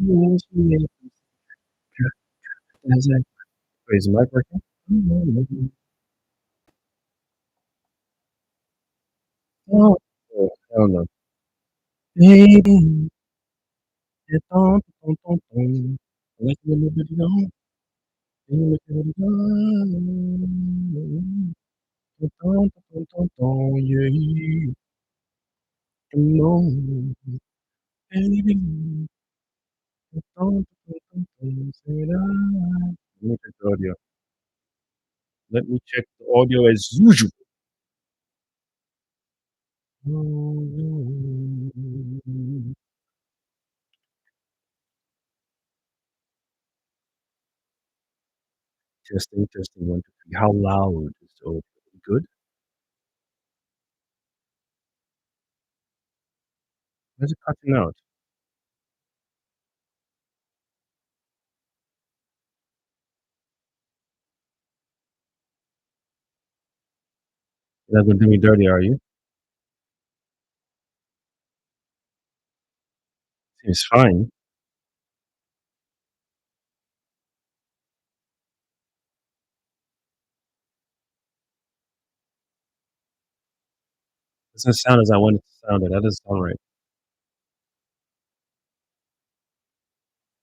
Wait, is the mic working? Oh, hell no. Baby, it's on, on, on, on. Like a little bit on, like a little bit on. On, on, on, yeah. Come on, baby. It's on, say that. Let me check the audio. Let me check the audio as usual. Testing, testing, 1, 2, 3. How loud is the audio? Good? Why is it cutting out? You're not gonna do me dirty, are you? Seems fine. Doesn't sound as I want it to sound. That doesn't sound right.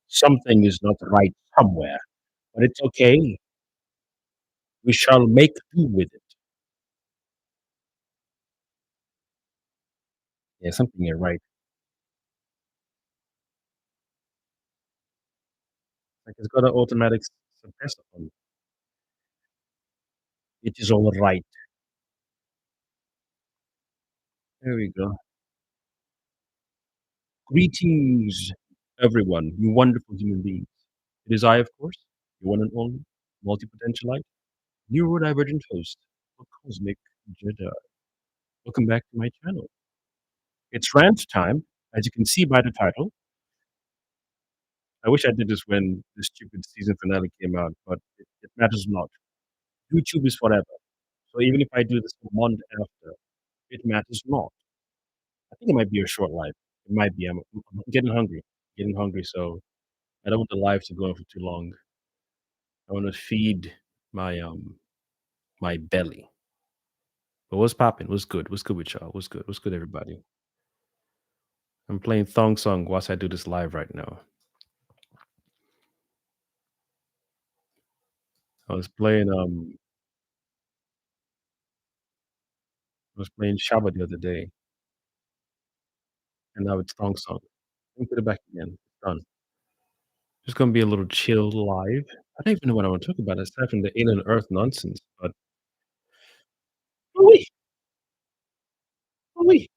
Something is not right somewhere, but it's okay. We shall make do with it. Yeah, something ain't right. Like it's got an automatic suppressor on it. It is all right. There we go. Greetings, everyone, you wonderful human beings. It is I, of course, your one and only multipotentialite, neurodivergent host of Kosmic Jedi. Welcome back to my channel. It's rant time, as you can see by the title. I wish I did this when the stupid season finale came out, but it matters not. YouTube is forever. So even if I do this a month after, it matters not. I think it might be a short life. It might be. I'm getting hungry. Getting hungry, so I don't want the live to go on for too long. I want to feed my belly. But what's popping? What's good? What's good with y'all? What's good? What's good, everybody? I'm playing Thong Song whilst I do this live right now. I was playing Shabba the other day, and now it's Thong Song. Let me put it back again. It's done. Just gonna be a little chill live. I don't even know what I want to talk about aside from the alien Earth nonsense. But oh wait,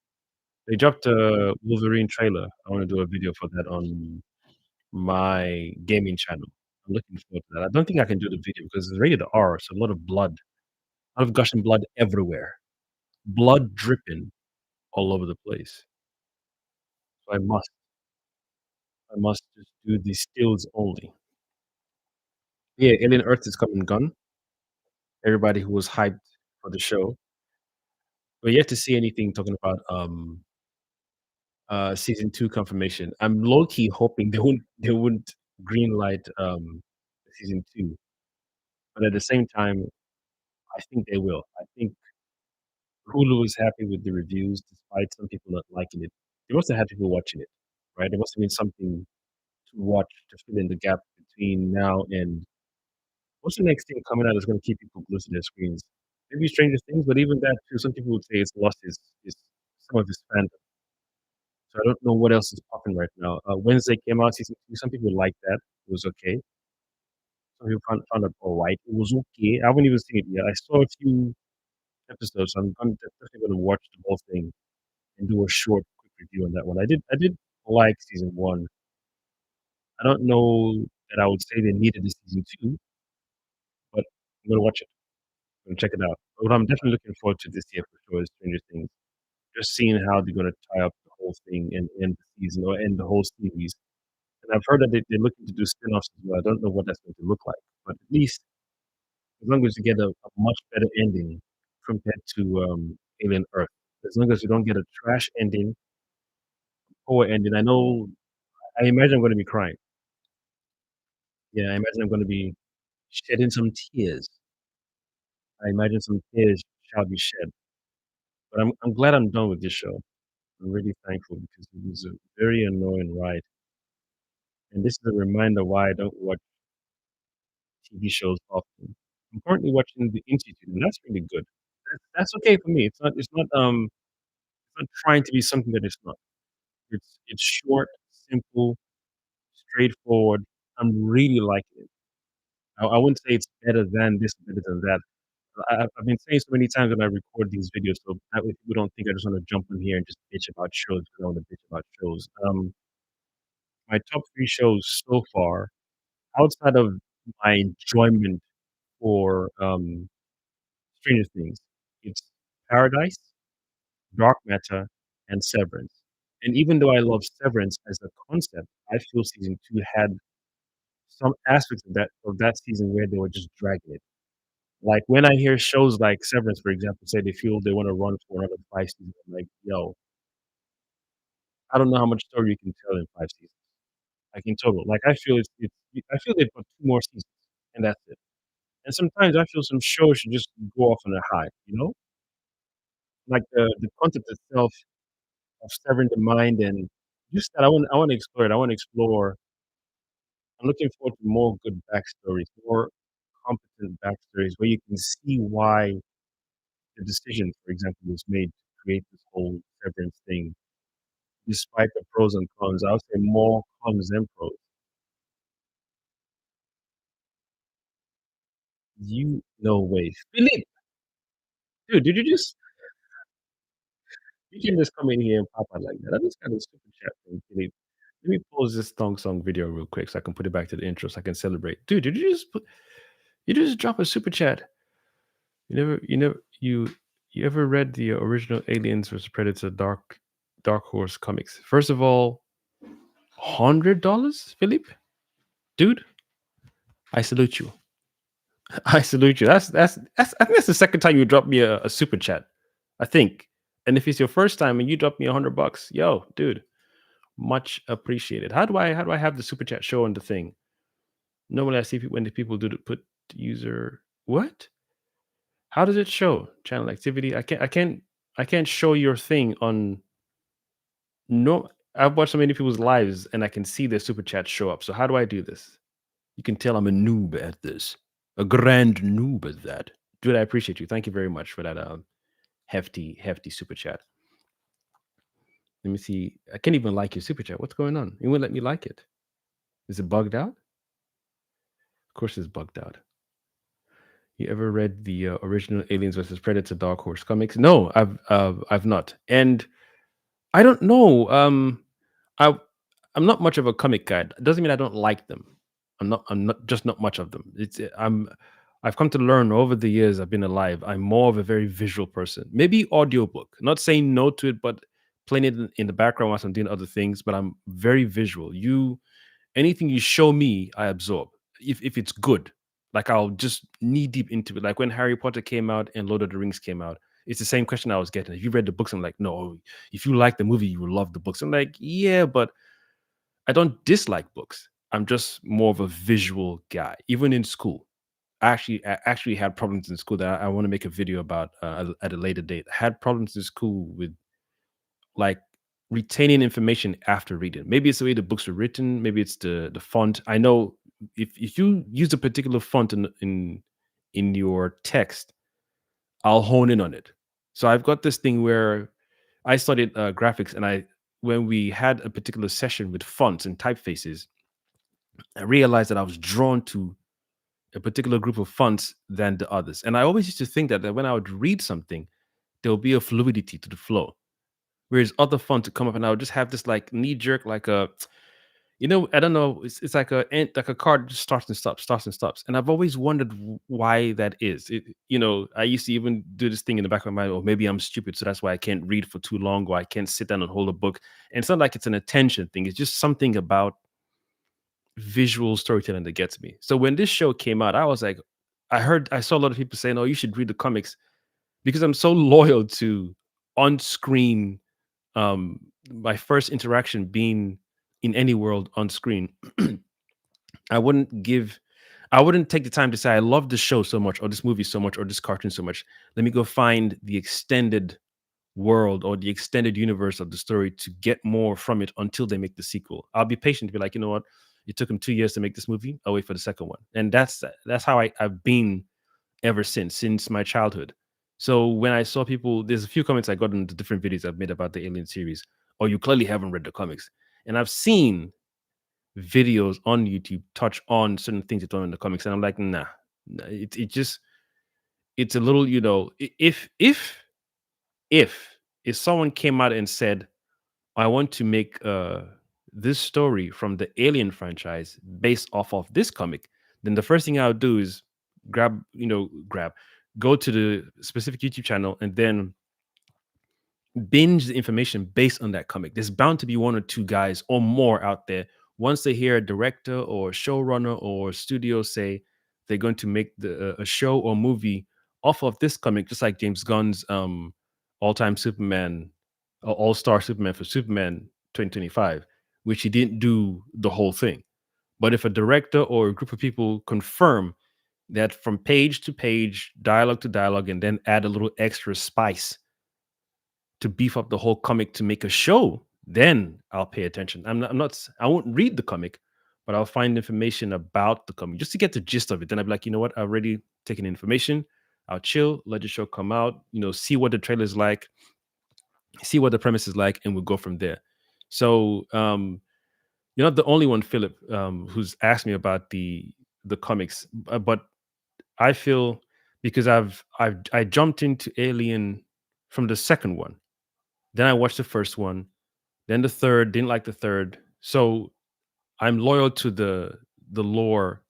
they dropped a Wolverine trailer. I want to do a video for that on my gaming channel. I'm looking forward to that. I don't think I can do the video because it's rated R, so a lot of blood, a lot of gushing blood everywhere, blood dripping all over the place. So I must just do the stills only. Yeah, Alien Earth is coming gun. Everybody who was hyped for the show, but yet to see anything talking about season 2 confirmation. I'm low key hoping they wouldn't green light season 2, but at the same time, I think they will. I think Hulu is happy with the reviews despite some people not liking it. They must have had people watching it, right? There must have been something to watch to fill in the gap between now and what's the next thing coming out that's going to keep people glued to their screens? Maybe Stranger Things, but even that too, some people would say it's lost its some of its fandom. So I don't know what else is popping right now. Wednesday came out season 2. Some people liked that. It was okay. Some people found it all right. It was okay. I haven't even seen it yet. I saw a few episodes. So I'm definitely going to watch the whole thing and do a short, quick review on that one. I did like season 1. I don't know that I would say they needed a season 2, but I'm going to watch it. I'm going to check it out. But what I'm definitely looking forward to this year for sure is Stranger Things. Just seeing how they're going to tie up the whole thing and end the season or end the whole series. And I've heard that they're looking to do spin-offs as well. I don't know what that's going to look like, but at least as long as you get a much better ending compared to Alien Earth, as long as you don't get a trash ending, poor ending. I know I imagine I'm gonna be crying. Yeah, I imagine I'm gonna be shedding some tears. I imagine some tears shall be shed. But I'm glad I'm done with this show. I'm really thankful because it was a very annoying ride, and this is a reminder why I don't watch TV shows often. I'm currently watching The Institute, and that's really good. That's okay for me. It's not trying to be something that it's not. It's short, simple, straightforward. I'm really liking it. I wouldn't say it's better than this, better than that. I've been saying so many times when I record these videos, so that way people don't think I just wanna jump in here and just bitch about shows because I wanna bitch about shows. My top 3 shows so far, outside of my enjoyment for, Stranger Things, it's Paradise, Dark Matter, and Severance. And even though I love Severance as a concept, I feel season 2 had some aspects of that season where they were just dragging it. Like, when I hear shows like Severance, for example, say they feel they wanna run for another 5 seasons, I'm like, "Yo, I don't know how much story you can tell in 5 seasons." Like, in total. Like, I feel they put 2 more seasons, and that's it. And sometimes I feel some shows should just go off on a high, you know? Like, the concept itself of severing the mind and just that I wanna explore it. I wanna explore I'm looking forward to more good backstories, more competent backstories where you can see why the decision, for example, was made to create this whole severance thing, despite the pros and cons. I would say more cons than pros. You no way. Philip, dude, you can just come in here and pop out like that. I just got a super chat from Philip. Let me pause this thong song video real quick so I can put it back to the intro so I can celebrate. Dude, you just drop a super chat. You ever read the original Aliens vs Predator Dark Horse comics? First of all, $100, Philip? Dude, I salute you. I salute you. I think that's the second time you dropped me a super chat. I think. And if it's your first time and you drop me $100, yo, dude, much appreciated. How do I have the super chat show on the thing? Normally I see when the people do the put user what? How does it show? Channel activity? I can't show your thing on no I've watched so many people's lives and I can see their super chat show up. So how do I do this? You can tell I'm a noob at this. A grand noob at that. Dude, I appreciate you. Thank you very much for that hefty super chat. Let me see. I can't even like your super chat. What's going on? You won't let me like it. Is it bugged out? Of course it's bugged out. You ever read the original Aliens versus Predator Dark Horse comics? No, I've not. And I don't know. I I'm not much of a comic guy. It doesn't mean I don't like them. I'm not just not much of them. I've come to learn over the years I've been alive. I'm more of a very visual person. Maybe audiobook. Not saying no to it, but playing it in the background whilst I'm doing other things. But I'm very visual. Anything you show me, I absorb. If it's good, like I'll just knee deep into it. Like when Harry Potter came out and Lord of the Rings came out, it's the same question I was getting. If you read the books, I'm like, no. If you like the movie, you will love the books. I'm like, yeah, but I don't dislike books. I'm just more of a visual guy. Even in school, I actually had problems in school that I want to make a video about at a later date. I had problems in school with like retaining information after reading. Maybe it's the way the books were written. Maybe it's the font. I know if you use a particular font in your text, I'll hone in on it. So I've got this thing where I studied graphics, and I when we had a particular session with fonts and typefaces, I realized that I was drawn to a particular group of fonts than the others. And I always used to think that when I would read something, there will be a fluidity to the flow. Whereas other fonts would come up and I would just have this like knee jerk, like I don't know, it's like like a car just starts and stops. And I've always wondered why that is. I used to even do this thing in the back of my mind, or maybe I'm stupid, so that's why I can't read for too long, or I can't sit down and hold a book. And it's not like it's an attention thing. It's just something about visual storytelling that gets me. So when this show came out, I was like, I saw a lot of people saying, "Oh, you should read the comics," because I'm so loyal to on screen. My first interaction being in any world on screen, I wouldn't give I wouldn't take the time to say I love this show so much or this movie so much or this cartoon so much. Let me go find the extended world or the extended universe of the story to get more from it until they make the sequel. I'll be patient to be like, you know what? It took them 2 years to make this movie. I'll wait for the second one. And that's how I've been ever since my childhood. So when I saw people, there's a few comments I got in the different videos I've made about the Alien series. Oh, you clearly haven't read the comics. And I've seen videos on YouTube touch on certain things that are in the comics, and I'm like, nah, it just it's a little, if if someone came out and said, I want to make this story from the Alien franchise based off of this comic, then the first thing I would do is grab, go to the specific YouTube channel and then binge the information based on that comic. There's bound to be one or two guys or more out there. Once they hear a director or showrunner or studio say they're going to make a show or movie off of this comic, just like James Gunn's all-time Superman, all-star Superman for Superman 2025, which he didn't do the whole thing. But if a director or a group of people confirm that from page to page, dialogue to dialogue, and then add a little extra spice to beef up the whole comic to make a show, then I'll pay attention. I won't read the comic, but I'll find information about the comic just to get the gist of it. Then I'll be like, you know what? I've already taken information. I'll chill, let the show come out, see what the trailer is like, see what the premise is like, and we'll go from there. So you're not the only one, Philip, who's asked me about the comics, but I feel because I jumped into Alien from the second one. Then I watched the first one, then the third, didn't like the third. So I'm loyal to the lore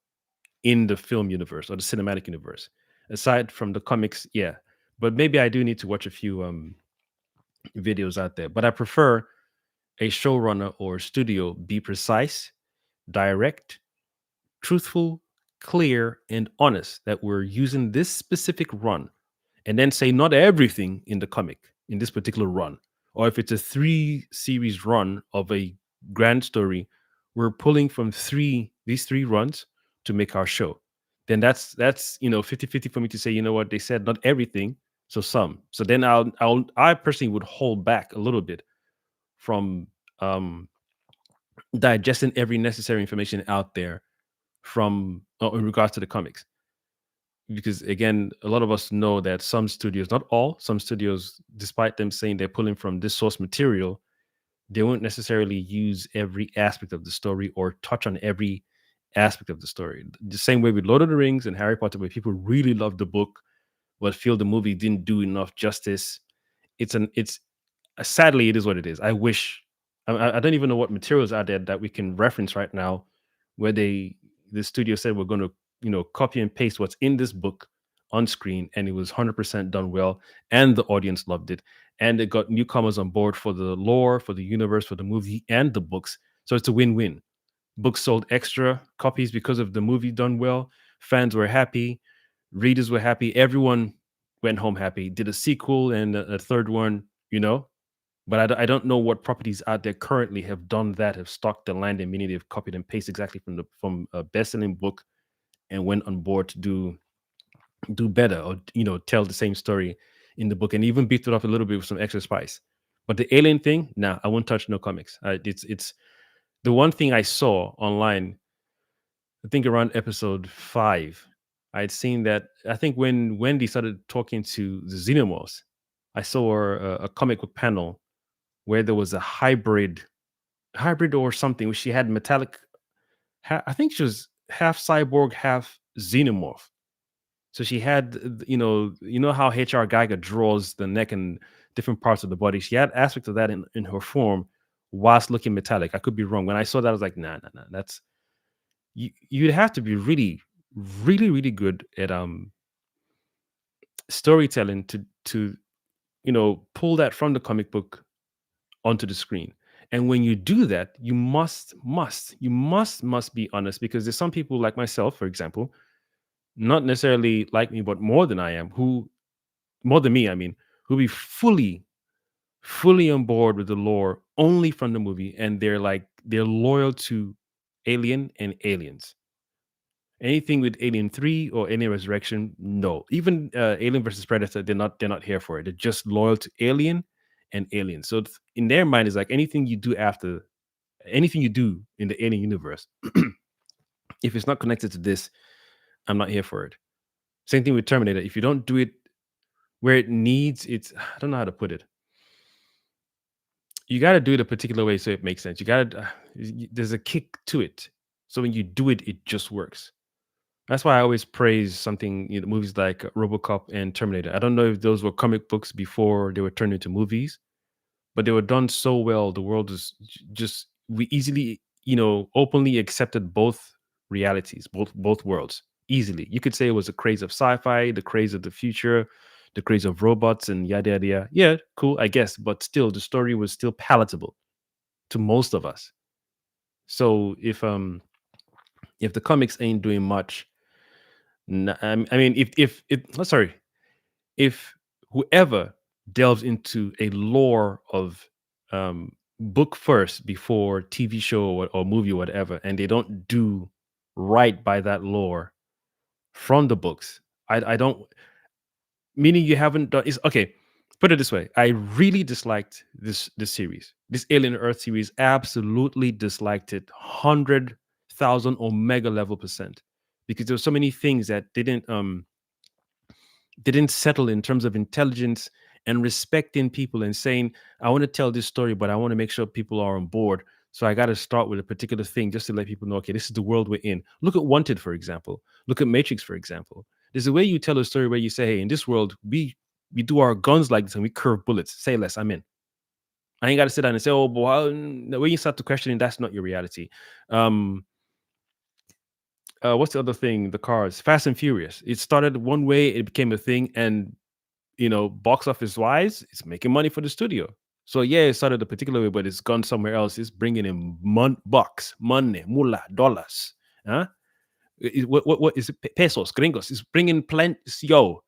in the film universe or the cinematic universe. Aside from the comics, yeah. But maybe I do need to watch a few videos out there. But I prefer a showrunner or studio be precise, direct, truthful, clear, and honest that we're using this specific run, and then say not everything in the comic in this particular run. Or if it's a 3 series run of a grand story, we're pulling from these three runs to make our show. Then that's 50-50 for me to say, you know what, they said not everything, so some. So then I personally would hold back a little bit from um digesting every necessary information out there from in regards to the comics, because again, a lot of us know that some studios, not all, some studios, despite them saying they're pulling from this source material, they won't necessarily use every aspect of the story or touch on every aspect of the story. The same way with Lord of the Rings and Harry Potter, where people really love the book but feel the movie didn't do enough justice. It's sadly, it is what it is. I wish I don't even know what materials are there that we can reference right now, where the studio said we're going to copy and paste what's in this book on screen, and it was 100% done well, and the audience loved it, and it got newcomers on board for the lore, for the universe, for the movie, and the books. So it's a win-win. Books sold extra copies because of the movie done well. Fans were happy, readers were happy, everyone went home happy. Did a sequel and a third one, but I don't know what properties out there currently have done that, have stocked the land and meaning they've copied and pasted exactly from a best-selling book and went on board to do better, or tell the same story in the book and even beat it up a little bit with some extra spice. But the Alien thing, nah, I won't touch no comics. It's the one thing I saw online. I think around episode 5, I'd seen that. I think when Wendy started talking to the Xenomorphs, I saw a comic book panel where there was a hybrid or something, where she had metallic. I think she was half cyborg, half xenomorph. So she had, how HR Geiger draws the neck and different parts of the body. She had aspects of that in her form, whilst looking metallic. I could be wrong. When I saw that, I was like, nah, nah, nah. That's you'd have to be really, really, really good at storytelling to pull that from the comic book onto the screen. And when you do that, you must be honest, because there's some people like myself, for example, not necessarily like me, but more than I am, more than me, I mean, who be fully on board with the lore only from the movie, and they're loyal to Alien and Aliens. Anything with Alien 3 or Alien Resurrection, no. Even Alien versus Predator, they're not here for it. They're just loyal to Alien and Alien. So in their mind, it's like anything you do in the Alien universe, if it's not connected to this, I'm not here for it. Same thing with Terminator. If you don't do it where it needs, I don't know how to put it. You got to do it a particular way so it makes sense. You got to, there's a kick to it. So when you do it, it just works. That's why I always praise something, movies like RoboCop and Terminator. I don't know if those were comic books before they were turned into movies, but they were done so well. The world is just we easily, openly accepted both realities, both worlds easily. You could say it was a craze of sci-fi, the craze of the future, the craze of robots, and yada yada yada. Yeah, cool, I guess, but still, the story was still palatable to most of us. So if the comics ain't doing much, I mean, sorry, if whoever delves into a lore of book first before TV show or movie or whatever, and they don't do right by that lore from the books, I don't, meaning you haven't done is okay. Put it this way: I really disliked this series, this Alien Earth series. Absolutely disliked it, 100,000 omega level percent, because there were so many things that didn't settle in terms of intelligence and respecting people and saying, I want to tell this story, but I want to make sure people are on board. So I got to start with a particular thing just to let people know, okay, this is the world we're in. Look at Wanted, for example. Look at Matrix, for example. There's a way you tell a story where you say, hey, in this world, we do our guns like this and we curve bullets. Say less, I'm in. I ain't got to sit down and say, oh, boy, when you start to questioning, that's not your reality. Um, what's the other thing? The cars, Fast and Furious. It started one way, it became a thing, and box office wise, it's making money for the studio. So yeah, it started a particular way, but it's gone somewhere else. It's bringing in bucks, money, mullah, dollars. Huh? What is it? Pesos, gringos. It's bringing plenty. Yo,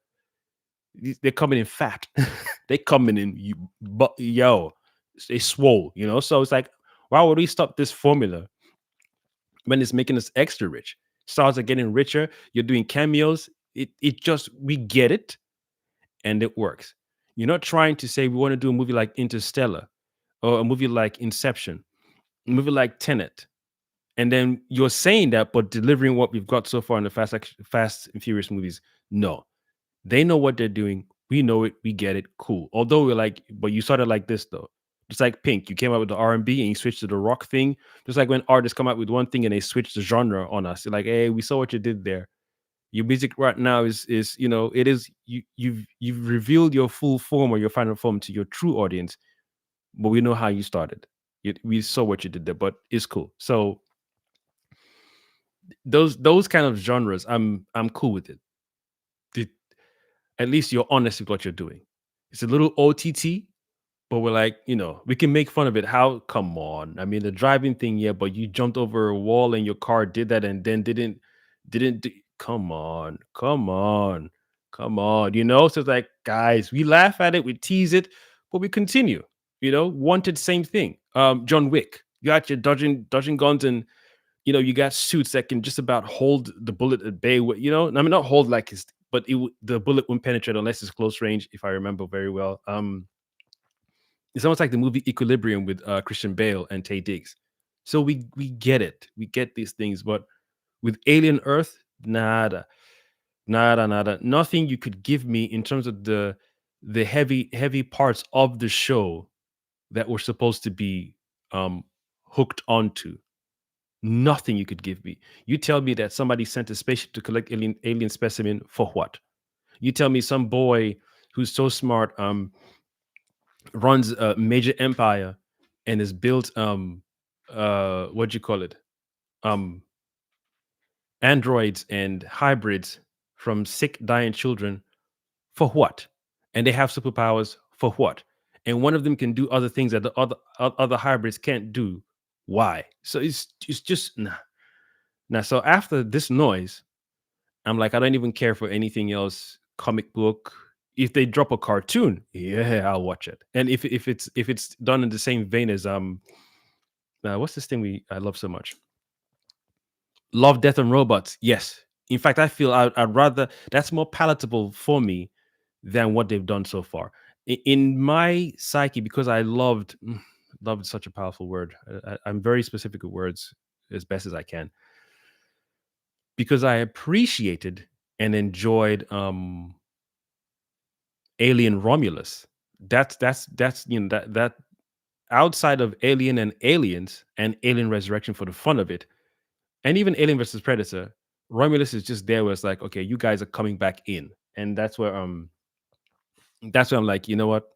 they're coming in fat. They coming in, yo, they swole. So it's like, why would we stop this formula when it's making us extra rich? Stars are getting richer. You're doing cameos. It just, we get it, and it works. You're not trying to say we want to do a movie like Interstellar or a movie like Inception, a movie like Tenet, and then you're saying that, but delivering what we've got so far in the Fast and Furious movies. No, they know what they're doing. We know it. We get it. Cool. Although we're like, but you started like this though. Just like Pink, you came out with the R&B and you switched to the rock thing. Just like when artists come out with one thing and they switch the genre on us. You're like, hey, we saw what you did there. Your music right now is it is you've revealed your full form or your final form to your true audience, but we know how you started. We saw what you did there, but it's cool. So those kind of genres, I'm cool with it. The- at least you're honest with what you're doing. It's a little OTT, but we're like, we can make fun of it. How? Come on. I mean, the driving thing, yeah, but you jumped over a wall and your car did that and then didn't do, come on, come on, come on. So it's like, guys, we laugh at it, we tease it, but we continue. Wanted, same thing. John Wick, you got your dodging guns, and you got suits that can just about hold the bullet at bay. I mean, not hold like his, but the bullet won't penetrate unless it's close range, if I remember very well. It's almost like the movie Equilibrium with Christian Bale and Taye Diggs. So we get it. We get these things, but with Alien Earth, nada, nada, nada. Nothing you could give me in terms of the heavy parts of the show that we're supposed to be hooked onto. Nothing you could give me. You tell me that somebody sent a spaceship to collect alien specimen for what? You tell me some boy who's so smart runs a major empire and is built what do you call it, um androids and hybrids from sick dying children for what? And they have superpowers for what? And one of them can do other things that the other hybrids can't do. Why? So it's just nah. Now, so after this noise, I'm like, I don't even care for anything else, comic book, if they drop a cartoon, yeah, I'll watch it. And if it's done in the same vein as what's this thing I love so much? Love, Death, and Robots. Yes. In fact, I feel I'd rather that's more palatable for me than what they've done so far. In my psyche, because I loved is such a powerful word. I'm very specific with words as best as I can because I appreciated and enjoyed Alien Romulus. That's that outside of Alien and Aliens and Alien Resurrection for the fun of it, and even Alien versus Predator, Romulus is just there where it's like, okay, you guys are coming back in, and that's where I'm like, you know what,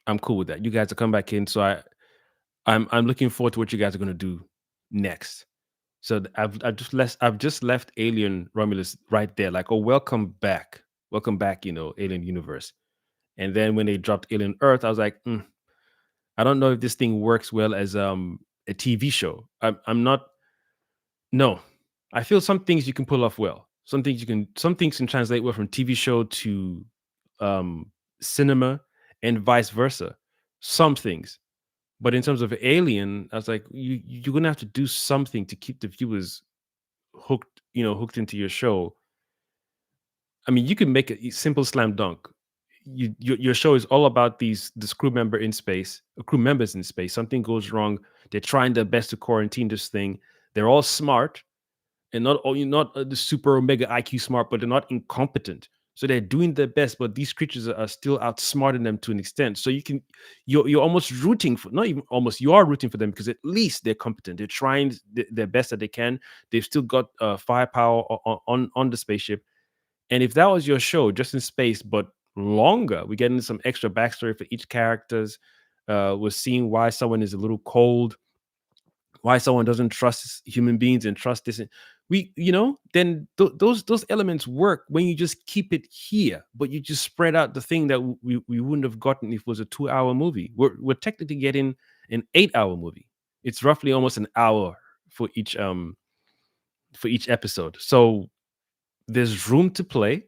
I'm cool with that. You guys are coming back in, so I'm looking forward to what you guys are gonna do next. So I've just left Alien Romulus right there, like, oh, welcome back, Alien universe. And then when they dropped Alien Earth, I was like, I don't know if this thing works well as a TV show. I'm not. No, I feel some things you can pull off well. Some things can translate well from TV show to um, cinema, and vice versa. Some things, but in terms of Alien, I was like, you're gonna have to do something to keep the viewers hooked into your show. I mean, you can make a simple slam dunk. Your show is all about this crew members in space. Something goes wrong. They're trying their best to quarantine this thing. They're all smart, and not the super omega IQ smart, but they're not incompetent. So they're doing their best, but these creatures are still outsmarting them to an extent. So you're almost rooting for, not even almost, you are rooting for them because at least they're competent. They're trying their best that they can. They've still got firepower on the spaceship. And if that was your show, just in space, but longer, we get into some extra backstory for each characters. We're seeing why someone is a little cold, why someone doesn't trust human beings and trust this. Then those elements work when you just keep it here, but you just spread out the thing that we wouldn't have gotten if it was a 2 hour movie. We're technically getting an 8 hour movie. It's roughly almost an hour for each episode. So there's room to play.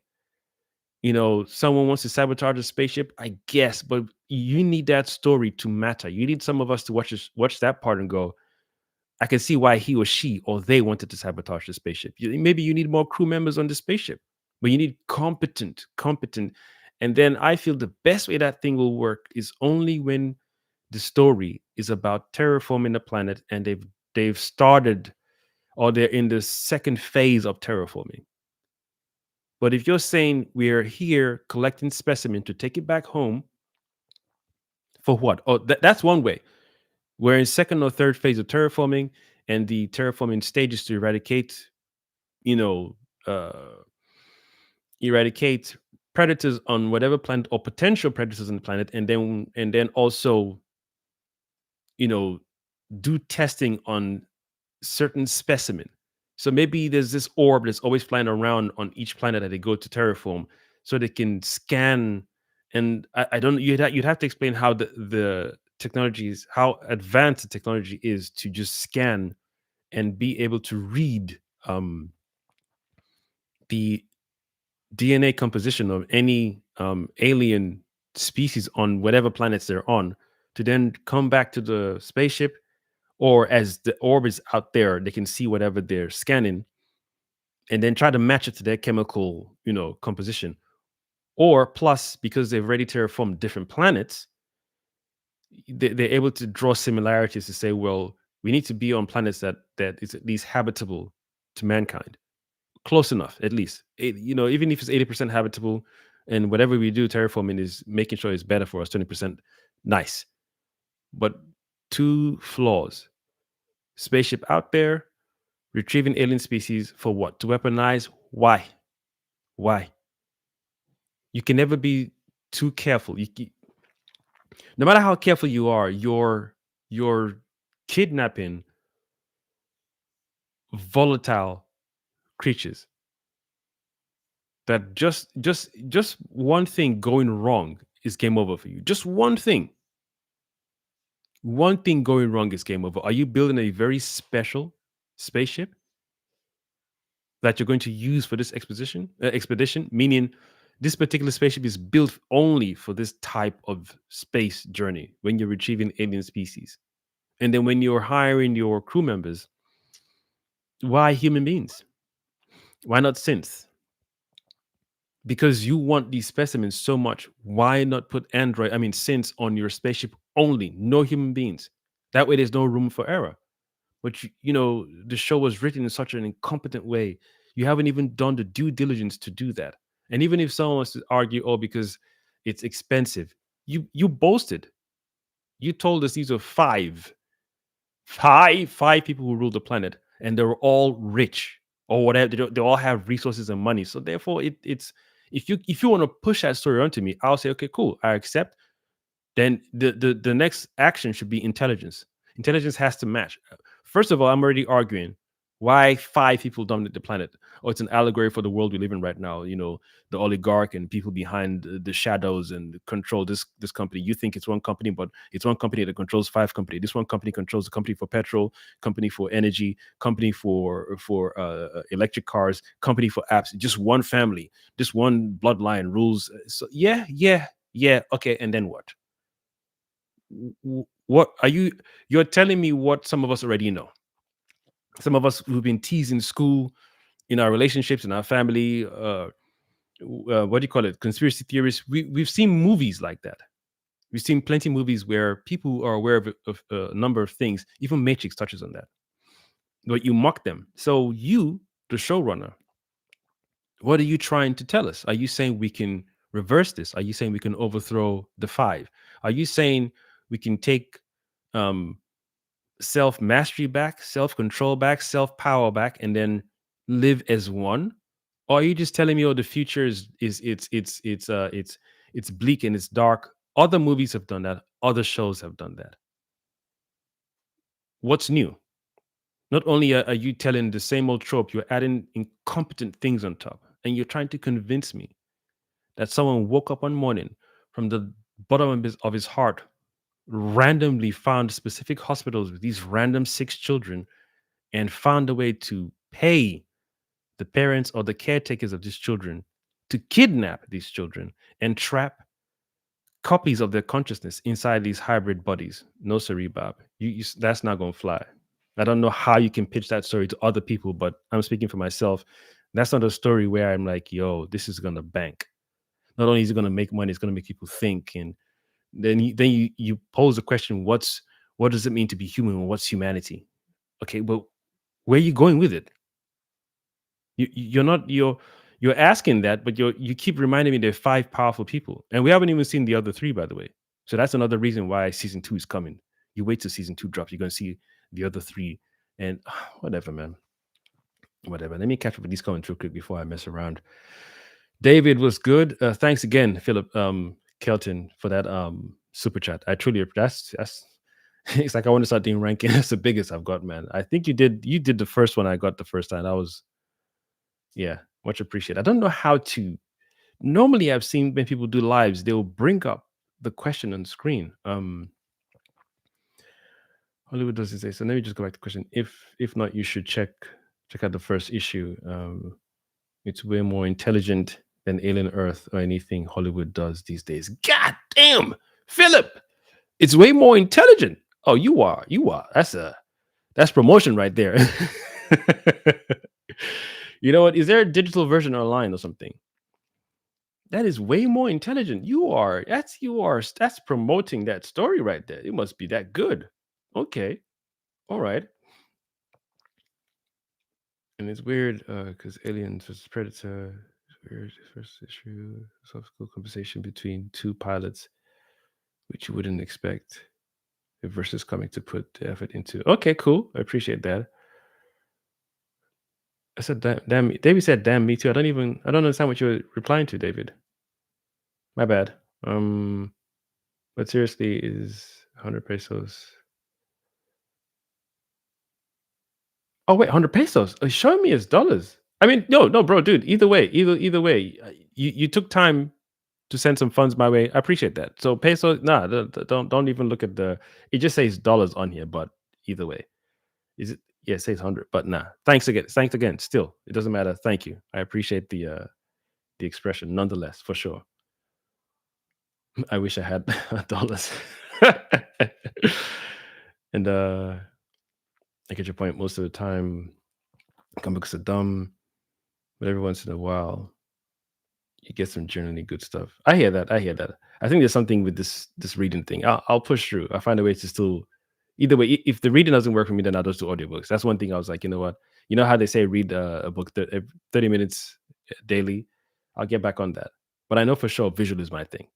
Someone wants to sabotage a spaceship, I guess, but you need that story to matter. You need some of us to watch that part and go, I can see why he or she or they wanted to sabotage the spaceship. Maybe you need more crew members on the spaceship, but you need competent. And then I feel the best way that thing will work is only when the story is about terraforming the planet and they've started, or they're in the second phase of terraforming. But if you're saying we're here collecting specimen to take it back home, for what? Oh, that's one way. We're in second or third phase of terraforming, and the terraforming stages to you know, uh, eradicate predators on whatever planet or potential predators on the planet, and then also, you know, do testing on certain specimen. So maybe there's this orb that's always flying around on each planet that they go to terraform, so they can scan. And I don't. You'd have to explain how the technologies, how advanced the technology is to just scan and be able to read the DNA composition of any alien species on whatever planets they're on, to then come back to the spaceship, or as the orb is out there, they can see whatever they're scanning and then try to match it to their chemical, composition. Or plus, because they've already terraformed different planets, they're able to draw similarities to say, well, we need to be on planets that is at least habitable to mankind. Close enough, at least. Even if it's 80% habitable, and whatever we do, terraforming is making sure it's better for us, 20%. Nice. But two flaws: spaceship out there, retrieving alien species for what? To weaponize? Why? Why? You can never be too careful. No matter how careful you are, you're kidnapping volatile creatures that just one thing going wrong is game over for you. Just one thing going wrong is game over. Are you building a very special spaceship that you're going to use for this expedition? Meaning This particular spaceship is built only for this type of space journey when you're retrieving alien species. And then when you're hiring your crew members, why human beings? Why not synths? Because you want these specimens so much, why not put synths on your spaceship only, no human beings? That way there's no room for error. But the show was written in such an incompetent way. You haven't even done the due diligence to do that. And even if someone wants to argue, oh, because it's expensive, you boasted. You told us these are five people who rule the planet, and they're all rich or whatever. They all have resources and money. So therefore, it's if you want to push that story onto me, I'll say, okay, cool, I accept. Then the next action should be intelligence. Intelligence has to match. First of all, I'm already arguing why five people dominate the planet. Oh, it's an allegory for the world we live in right now. The oligarch and people behind the shadows and control this company. You think it's one company, but it's one company that controls five companies. This one company controls the company for petrol, company for energy, company for electric cars, company for apps. Just one family, just one bloodline rules. So yeah. Okay, and then what? What are you're telling me what some of us already know? Some of us who've been teased in school, in our relationships, in our family, what do you call it, conspiracy theories. We've seen movies like that. We've seen plenty of movies where people are aware of a number of things. Even Matrix touches on that, but you mock them. So you, the showrunner, what are you trying to tell us? Are you saying we can reverse this? Are you saying we can overthrow the five? Are you saying we can take um self mastery back, self control back, self power back, and then live as one? Or are you just telling me, oh, the future is it's bleak and it's dark? Other movies have done that. Other shows have done that. What's new? Not only are you telling the same old trope, you're adding incompetent things on top, and you're trying to convince me that someone woke up one morning from the bottom of his heart, randomly found specific hospitals with these random six children, and found a way to pay the parents or the caretakers of these children to kidnap these children and trap copies of their consciousness inside these hybrid bodies. No, sorry, Bob. That's not going to fly. I don't know how you can pitch that story to other people, but I'm speaking for myself. That's not a story where I'm like, yo, this is going to bank. Not only is it going to make money, it's going to make people think. And then you pose the question, what does it mean to be human? And what's humanity? Okay, well, where are you going with it? You're not you're asking that, but you keep reminding me there are five powerful people, and we haven't even seen the other three, by the way. So that's another reason why season two is coming. You wait till season two drops, you're gonna see the other three, and whatever, man, whatever. Let me catch up with these comments real quick before I mess around. David was good. Thanks again, Philip Kelton, for that super chat. I truly that's it's like I want to start doing ranking. That's the biggest I've got, man. I think you did the first one I got the first time. That was, yeah, much appreciated. I don't know how to. Normally, I've seen when people do lives, they'll bring up the question on screen. Hollywood doesn't say so. Let me just go back to the question. If not, you should check out the first issue. It's way more intelligent than Alien Earth or anything Hollywood does these days. God damn, Philip, it's way more intelligent. Oh, you are. That's promotion right there. You know what? Is there a digital version online or something? That is way more intelligent. That's promoting that story right there. It must be that good. Okay. All right. And it's weird because Aliens versus Predator is weird. First issue, subsequent conversation between two pilots, which you wouldn't expect. The versus coming to put the effort into. Okay, cool. I appreciate that. I said, damn. David said, damn, me too. I don't understand what you're replying to, David. My bad. But seriously, is 100 pesos. Oh wait, 100 pesos. Show me as dollars. I mean, no, bro, dude. Either way, either way, you took time to send some funds my way. I appreciate that. So peso, nah, don't even look at the. It just says dollars on here, but either way, is it? Yeah, it says 100, but nah. Thanks again. Still, it doesn't matter. Thank you. I appreciate the the expression nonetheless, for sure. I wish I had dollars. And I get your point. Most of the time, comic books are dumb, but every once in a while, you get some genuinely good stuff. I hear that. I hear that. I think there's something with this reading thing. I'll push through. I find a way to still. Either way, if the reading doesn't work for me, then I'll just do audiobooks. That's one thing I was like, you know what? You know how they say read a book 30 minutes daily? I'll get back on that. But I know for sure visual is my thing.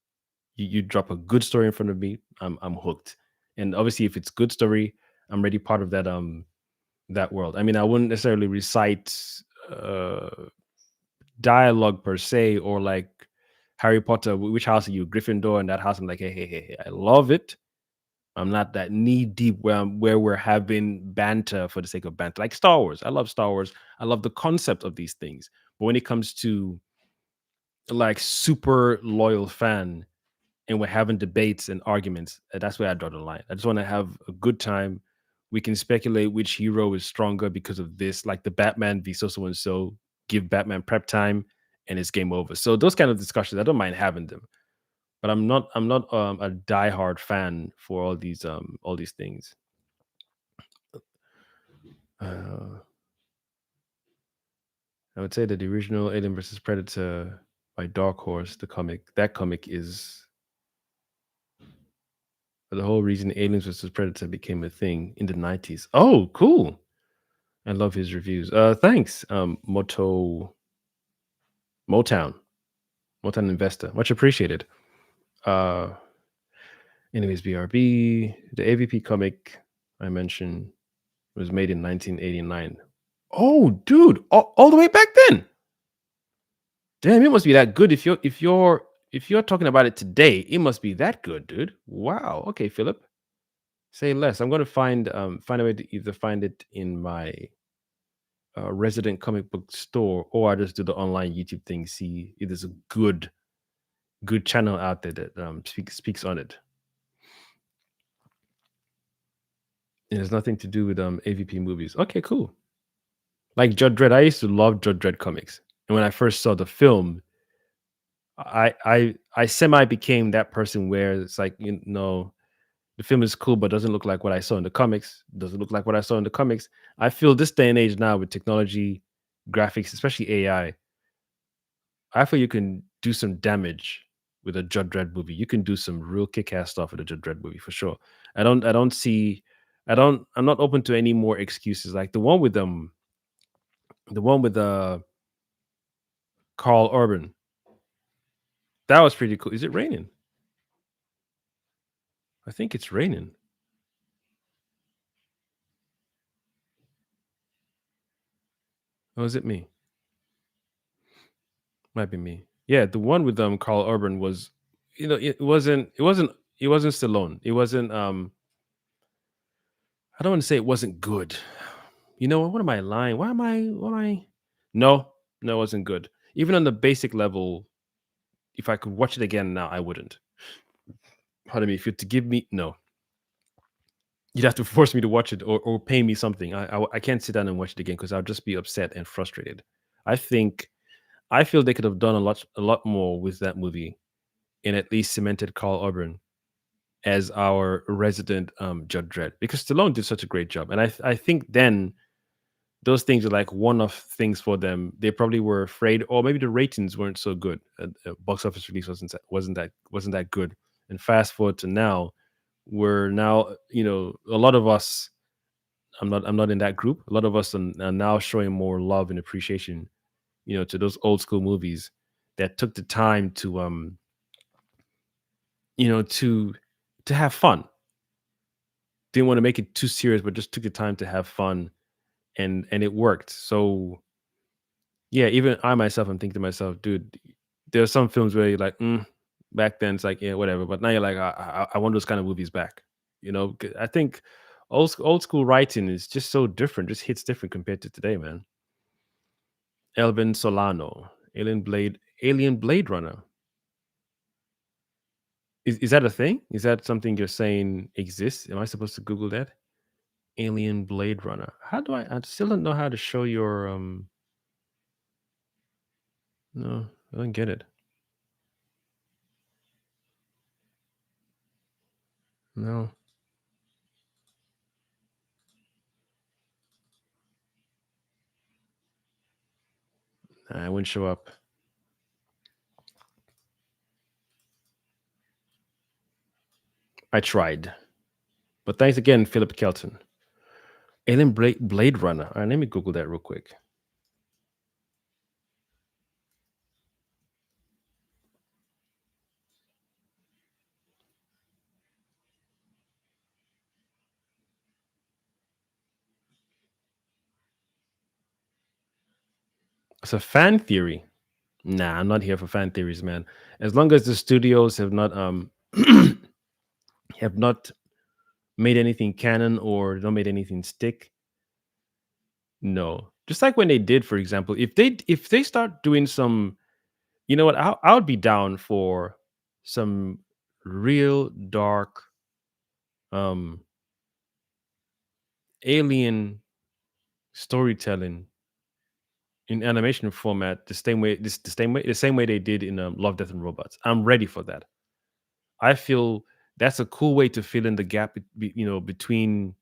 You drop a good story in front of me, I'm hooked. And obviously, if it's good story, I'm already part of that world. I mean, I wouldn't necessarily recite uh dialogue per se, or like Harry Potter, which house are you? Gryffindor, and that house. I'm like, hey, hey, hey, hey, I love it. I'm not that knee deep where we're having banter for the sake of banter. Like Star Wars. I love Star Wars. I love the concept of these things. But when it comes to like super loyal fan and we're having debates and arguments, that's where I draw the line. I just want to have a good time. We can speculate which hero is stronger because of this, like the Batman v so and so. Give Batman prep time, and it's game over. So those kind of discussions, I don't mind having them, but I'm not a diehard fan for all these things. Uh, I would say that the original Alien versus Predator by Dark Horse, the comic, that comic is the whole reason Aliens versus Predator became a thing in the 90s. Oh, cool. I love his reviews. Thanks, Motown, Motown Investor. Much appreciated. Uh, anyways, BRB, the AVP comic I mentioned was made in 1989. Oh, dude, all the way back then. Damn, it must be that good. If you're talking about it today, it must be that good, dude. Wow. Okay, Philip. Say less. I'm gonna find a way to either find it in my resident comic book store, or I just do the online YouTube thing. See if there's a good channel out there that speaks on it. It has nothing to do with AVP movies. Okay, cool. Like Judge Dredd, I used to love Judge Dredd comics, and when I first saw the film, I semi became that person where it's like, you know, the film is cool, but doesn't look like what I saw in the comics. Doesn't look like what I saw in the comics. I feel this day and age now with technology, graphics, especially AI, I feel you can do some damage with a Judge Dredd movie. You can do some real kick-ass stuff with a Judge Dredd movie for sure. I don't see I'm not open to any more excuses. Like the one with Carl Urban. That was pretty cool. Is it raining? I think it's raining. Or is it me? Might be me. Yeah, the one with Carl Urban was, you know, it wasn't Stallone. It wasn't I don't want to say it wasn't good. You know what am I lying? Why am I No, no, it wasn't good. Even on the basic level, if I could watch it again now, I wouldn't. Pardon me, if you're to give me no. You'd have to force me to watch it, or pay me something. I can't sit down and watch it again because I'll just be upset and frustrated. I think I feel they could have done a lot more with that movie and at least cemented Carl Urban as our resident Judge Dredd, because Stallone did such a great job. And I think then those things are like one-off things for them. They probably were afraid, or maybe the ratings weren't so good. Box office release wasn't that good. And fast forward to now, we're now, a lot of us. I'm not in that group. A lot of us are now showing more love and appreciation, to those old school movies that took the time to you know, to to have fun. Didn't want to make it too serious, but just took the time to have fun, and it worked. So yeah, even I myself, I'm thinking to myself, dude, there are some films where you're like, back then it's like, yeah, whatever. But now you're like, I want those kind of movies back. I think old school writing is just so different, just hits different compared to today, man. Elvin Solano, Alien Blade Runner. Is that a thing? Is that something you're saying exists? Am I supposed to Google that? Alien Blade Runner. How do I still don't know how to show your no. I don't get it. No, I wouldn't show up. I tried, but thanks again, Philip Kelton. Alien Blade Runner. All right, let me Google that real quick. It's a fan theory. Nah, I'm not here for fan theories, man. As long as the studios have not made anything canon or don't made anything stick, no. Just like when they did, for example, if they start doing some, you know what, I would be down for some real dark um alien storytelling in animation format, the same way they did in Love, Death and Robots. I'm ready for that. I feel that's a cool way to fill in the gap, between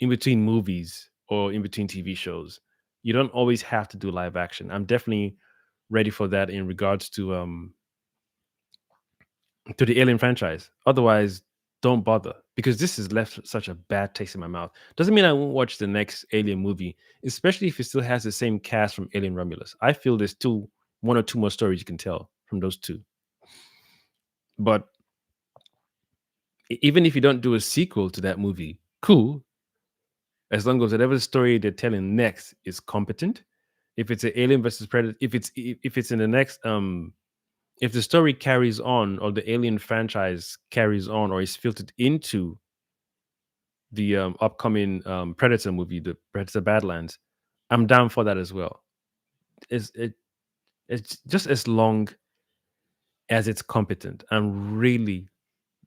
in between movies or in between TV shows. You don't always have to do live action. I'm definitely ready for that in regards to the Alien franchise. Otherwise, don't bother because this has left such a bad taste in my mouth. Doesn't mean I won't watch the next Alien movie, especially if it still has the same cast from Alien Romulus. I feel there's one or two more stories you can tell from those two. But even if you don't do a sequel to that movie, cool, as long as whatever story they're telling next is competent. If it's an Alien versus Predator, if it's in the next if the story carries on or the Alien franchise carries on or is filtered into the upcoming Predator movie, the Predator Badlands, I'm down for that as well. It's it, it's just as long as it's competent. I'm really,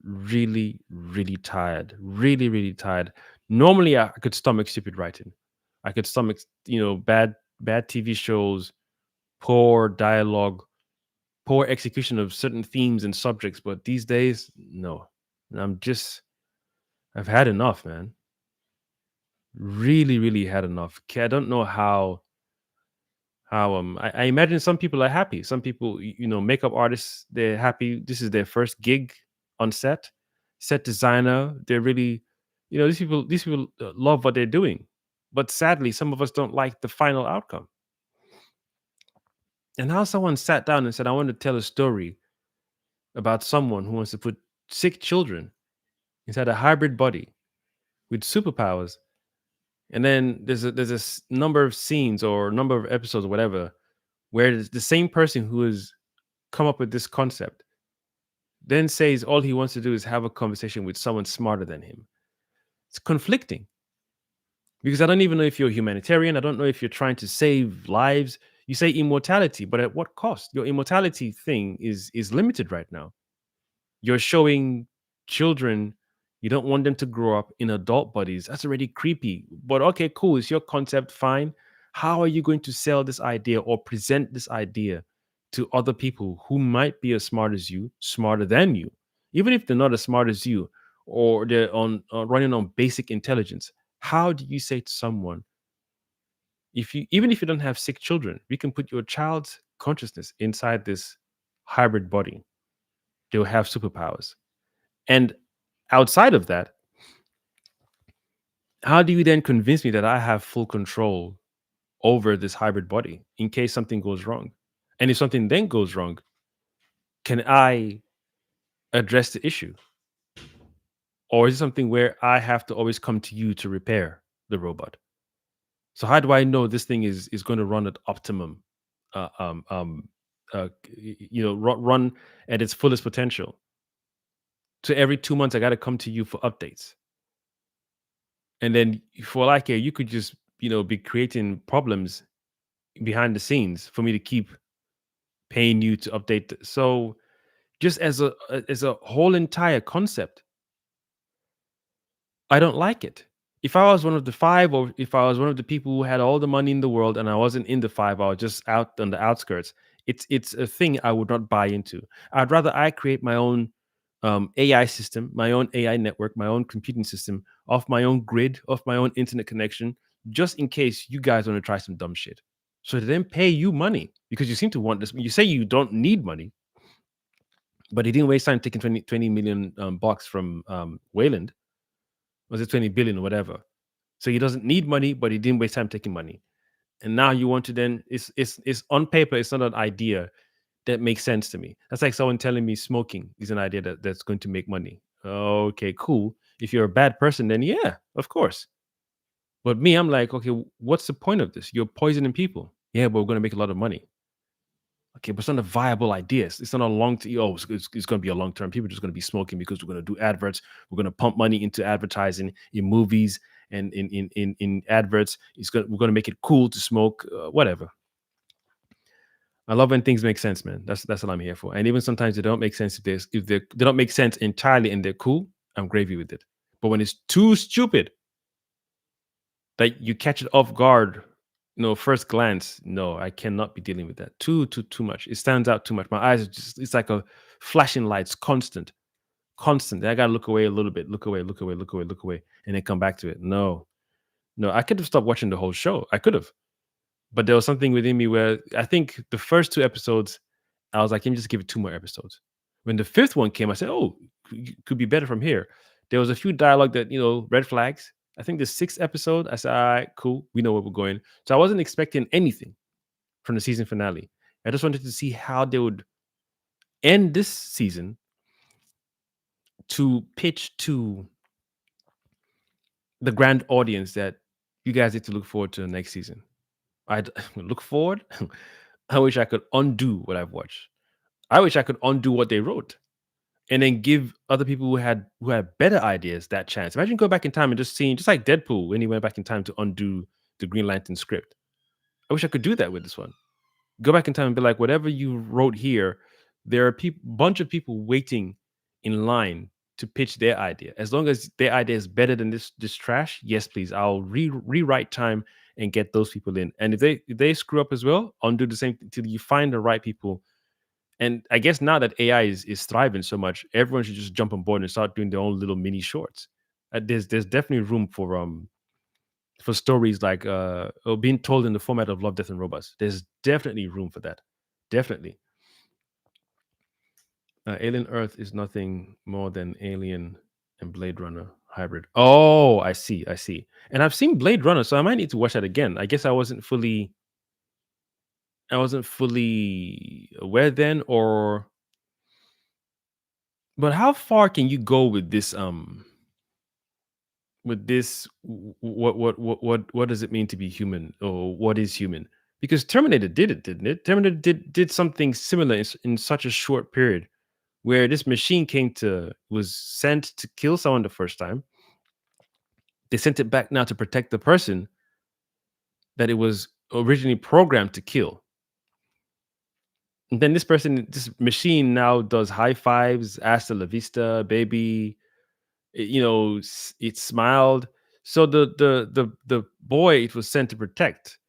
really, really tired. Really, really tired. Normally, I could stomach stupid writing. I could stomach, bad TV shows, poor dialogue, poor execution of certain themes and subjects. But these days, no. I'm just, I've had enough, man. Really, really had enough. I don't know how I imagine some people are happy. Some people, makeup artists, they're happy. This is their first gig on set. Set designer, they're really, these people love what they're doing. But sadly, some of us don't like the final outcome. And how someone sat down and said, I want to tell a story about someone who wants to put sick children inside a hybrid body with superpowers. And then there's a number of scenes or number of episodes or whatever where the same person who has come up with this concept then says all he wants to do is have a conversation with someone smarter than him. It's conflicting because I don't even know if you're a humanitarian. I don't know if you're trying to save lives. You say immortality, but at what cost? Your immortality thing is limited right now. You're showing children you don't want them to grow up in adult bodies. That's already creepy. But okay, cool. It's your concept, fine. How are you going to sell this idea or present this idea to other people who might be as smart as you, smarter than you, even if they're not as smart as you, or they're on running on basic intelligence? How do you say to someone, if you even if you don't have sick children, we can put your child's consciousness inside this hybrid body. They'll have superpowers. And outside of that, how do you then convince me that I have full control over this hybrid body in case something goes wrong? And if something then goes wrong, can I address the issue? Or is it something where I have to always come to you to repair the robot? So how do I know this thing is going to run at optimum, uh, um, um, run at its fullest potential? So every 2 months, I got to come to you for updates. And then for all I care, you could just, be creating problems behind the scenes for me to keep paying you to update. So just as a whole entire concept, I don't like it. If I was one of the five, or if I was one of the people who had all the money in the world and I wasn't in the five, I was just out on the outskirts. It's a thing I would not buy into. I'd rather I create my own AI system, my own AI network, my own computing system off my own grid, off my own internet connection, just in case you guys want to try some dumb shit. So they then pay you money because you seem to want this. You say you don't need money, but he didn't waste time taking 20 million bucks from Wayland. Was it 20 billion or whatever? So he doesn't need money, but he didn't waste time taking money. And now you want to then it's on paper, it's not an idea that makes sense to me. That's like someone telling me smoking is an idea that's going to make money. Okay, cool. If you're a bad person, then yeah, of course. But me, I'm like, okay, what's the point of this? You're poisoning people. Yeah, but we're going to make a lot of money. Okay, but it's not a viable idea. It's not a long term. Oh, it's going to be a long term. People are just going to be smoking because we're going to do adverts. We're going to pump money into advertising in movies and in adverts. We're going to make it cool to smoke. Whatever. I love when things make sense, man. That's what I'm here for. And even sometimes they don't make sense if they don't make sense entirely and they're cool. I'm gravy with it. But when it's too stupid that you catch it off guard, first glance, no, I cannot be dealing with that. Too much. It stands out too much. My eyes are it's like a flashing lights, constant, constant. I gotta look away a little bit, look away, look away, look away, look away, and then come back to it. No, no, I could have stopped watching the whole show. I could have. But there was something within me where I think the first two episodes, I was like, let me just give it two more episodes. When the fifth one came, I said, oh, could be better from here. There was a few dialogue that, red flags. I think the sixth episode, I said, all right, cool. We know where we're going. So I wasn't expecting anything from the season finale. I just wanted to see how they would end this season to pitch to the grand audience that you guys need to look forward to the next season. I'd look forward. I wish I could undo what I've watched. I wish I could undo what they wrote and then give other people who had better ideas that chance. Imagine going back in time and just seeing, just like Deadpool when he went back in time to undo the Green Lantern script. I wish I could do that with this one. Go back in time and be like, whatever you wrote here, there are a bunch of people waiting in line to pitch their idea. As long as their idea is better than this trash, yes, please. I'll rewrite time and get those people in. And if they screw up as well, undo the same till you find the right people. And I guess now that AI is thriving so much, everyone should just jump on board and start doing their own little mini shorts. There's definitely room for stories like or being told in the format of Love, Death, and Robots. There's definitely room for that. Definitely. Alien Earth is nothing more than Alien and Blade Runner hybrid. Oh, I see. I see. And I've seen Blade Runner, so I might need to watch that again. I guess I wasn't fully aware then, or but how far can you go with this what does it mean to be human, or what is human? Because Terminator did it, didn't it? Terminator did something similar in such a short period, where this machine was sent to kill someone the first time. They sent it back now to protect the person that it was originally programmed to kill. And then this machine now does high fives, hasta la vista, baby. It smiled. So the boy it was sent to protect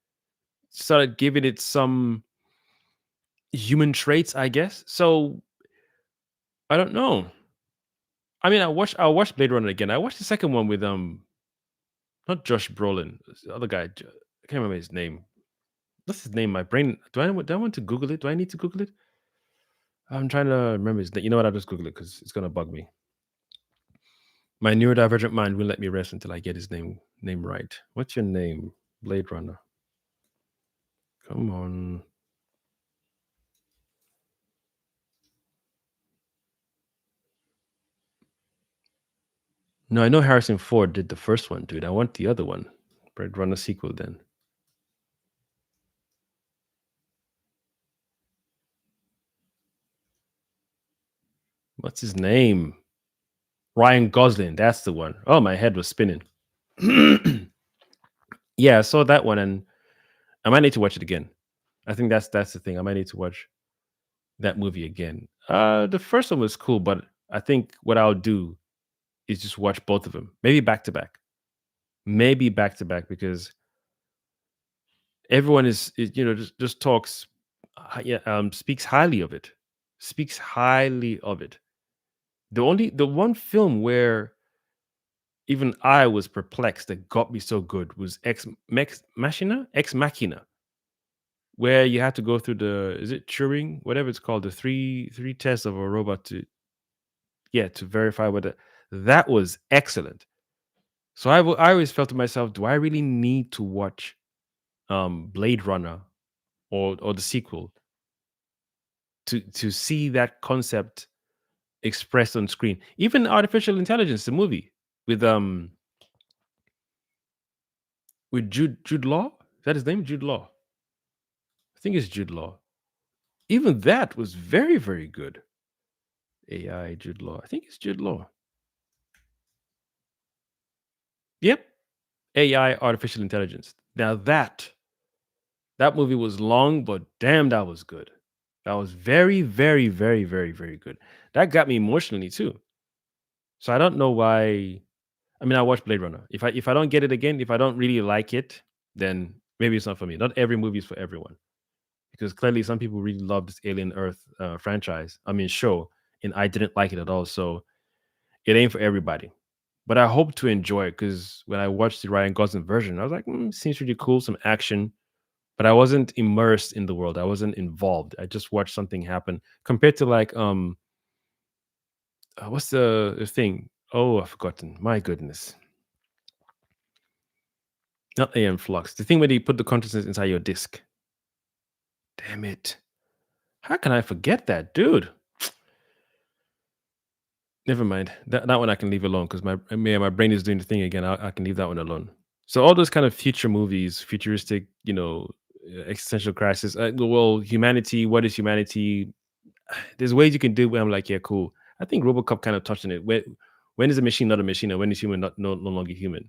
started giving it some human traits, I guess. So I don't know. I mean, I watched Blade Runner again. I watched the second one with not Josh Brolin, it's the other guy. I can't remember his name. What's his name? My brain. Do I want to Google it? Do I need to Google it? I'm trying to remember his name. You know what? I'll just Google it because it's gonna bug me. My neurodivergent mind will let me rest until I get his name right. What's your name? Blade Runner. Come on. No, I know Harrison Ford did the first one, dude. I want the other one. Blade Runner sequel then. What's his name? Ryan Gosling. That's the one. Oh, my head was spinning. Yeah, I saw that one, and I might need to watch it again. I think that's the thing. I might need to watch that movie again. The first one was cool, but I think what I'll do is just watch both of them, maybe back to back, because everyone is just talks Yeah, speaks highly of it. Speaks highly of it. The one film where even I was perplexed that got me so good was Ex Machina, where you had to go through the is it Turing, whatever it's called, the three tests of a robot to yeah to verify whether that was excellent. So I always felt to myself, do I really need to watch Blade Runner or the sequel to see that concept expressed on screen? Even artificial intelligence, the movie with Jude Law, is that his name? Jude Law. I think it's Jude Law. Even that was very, very good. AI Jude Law. I think it's Jude Law. Yep. AI artificial intelligence. Now that movie was long, but damn, that was good. That was very, very, very, very, very good. That got me emotionally too. So I don't know why. I mean, I watched Blade Runner. If I don't get it again, if I don't really like it, then maybe it's not for me. Not every movie is for everyone, because clearly some people really love this Alien Earth franchise. I mean, show, and I didn't like it at all. So it ain't for everybody. But I hope to enjoy it because when I watched the Ryan Gosling version, I was like, seems really cool, some action. But I wasn't immersed in the world. I wasn't involved. I just watched something happen compared to like what's the thing? Oh, I've forgotten. My goodness. Not AM Flux. The thing where they put the consciousness inside your disk. Damn it. How can I forget that, dude? Never mind. That one I can leave alone because my brain is doing the thing again. I can leave that one alone. So all those kind of future movies, futuristic, existential crisis. Well, humanity. What is humanity? There's ways you can do it where I'm like, yeah, cool. I think RoboCop kind of touched on it. When is a machine not a machine, and when is human not no longer human?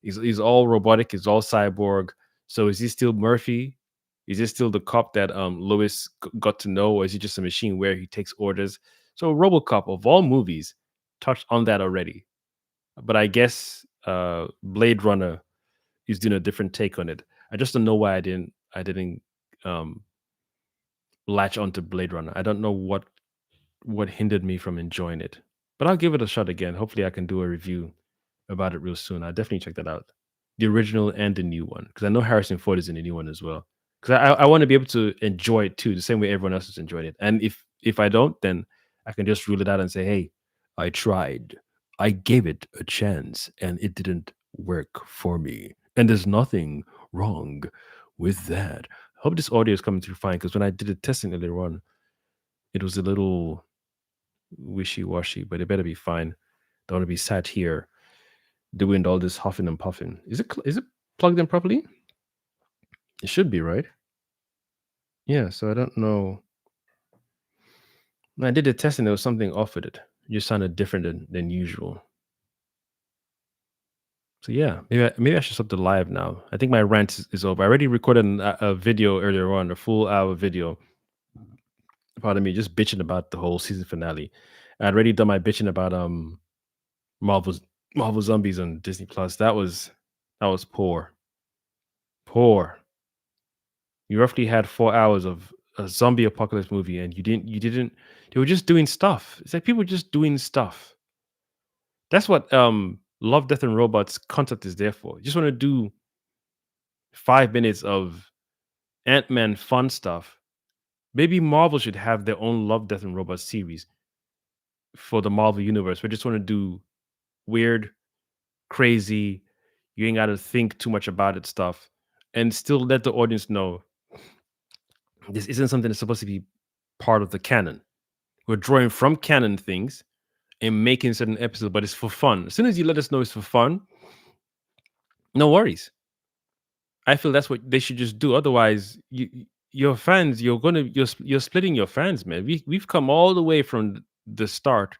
He's all robotic. He's all cyborg. So is he still Murphy? Is he still the cop that Lois got to know, or is he just a machine where he takes orders? So RoboCop of all movies touched on that already. But I guess Blade Runner is doing a different take on it. I just don't know why I didn't um, latch onto Blade Runner. I don't know what hindered me from enjoying it. But I'll give it a shot again. Hopefully, I can do a review about it real soon. I'll definitely check that out. The original and the new one. Because I know Harrison Ford is in the new one as well. Because I want to be able to enjoy it too, the same way everyone else has enjoyed it. And if I don't, then I can just rule it out and say, hey, I tried. I gave it a chance and it didn't work for me. And there's nothing wrong with that. Hope this audio is coming through fine because when I did the testing earlier on, it was a little wishy-washy, but it better be fine. Don't want to be sat here doing all this huffing and puffing. Is it plugged in properly? It should be, right? Yeah, so I don't know. When I did the testing, there was something off with it. It just sounded different than usual. So yeah, maybe I should stop the live now. I think my rant is over. I already recorded a video earlier on, a full hour video. Pardon me, just bitching about the whole season finale. I'd already done my bitching about Marvel's Marvel Zombies on Disney Plus. That was poor. Poor. You roughly had 4 hours of a zombie apocalypse movie, and you didn't. They were just doing stuff. It's like people just doing stuff. That's what Love, Death, and Robots concept is there for. You just want to do 5 minutes of Ant-Man fun stuff. Maybe Marvel should have their own Love, Death, and Robots series for the Marvel universe. We just want to do weird, crazy, you ain't got to think too much about it stuff, and still let the audience know this isn't something that's supposed to be part of the canon. We're drawing from canon things and making certain episodes, but it's for fun. As soon as you let us know it's for fun, no worries. I feel that's what they should just do. Otherwise, your fans, you're splitting your fans, man. We've come all the way from the start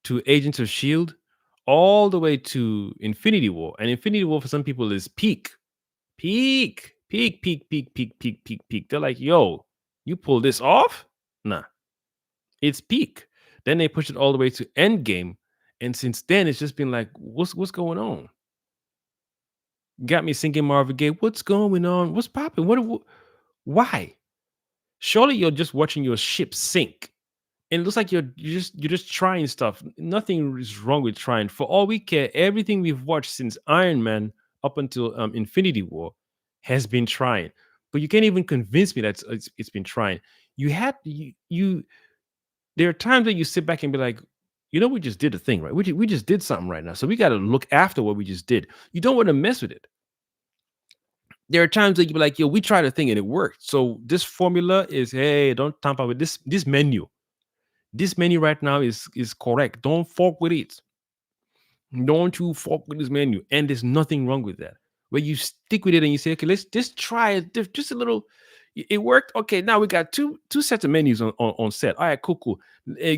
to Agents of Shield, all the way to Infinity War, and Infinity War for some people is peak, peak, peak, peak, peak, peak, peak, peak, peak. They're like, yo, you pull this off? Nah, it's peak. Then they push it all the way to Endgame, and since then it's just been like, what's going on? Got me thinking Marvin Gaye. What's going on? What's popping? Why? Surely you're just watching your ship sink. And it looks like you're just trying stuff. Nothing is wrong with trying. For all we care, everything we've watched since Iron Man up until Infinity War has been trying. But you can't even convince me that it's been trying. You there are times that you sit back and be like, we just did a thing, right? We just did something right now. So we got to look after what we just did. You don't want to mess with it. There are times that you be like, yo, we tried a thing and it worked. So this formula is, hey, don't tamper with this menu. This menu right now is correct. Don't fuck with it. Don't you fuck with this menu. And there's nothing wrong with that. Where you stick with it and you say, okay, let's just try it. Just a little. It worked. Okay, now we got two sets of menus on set. All right, cool.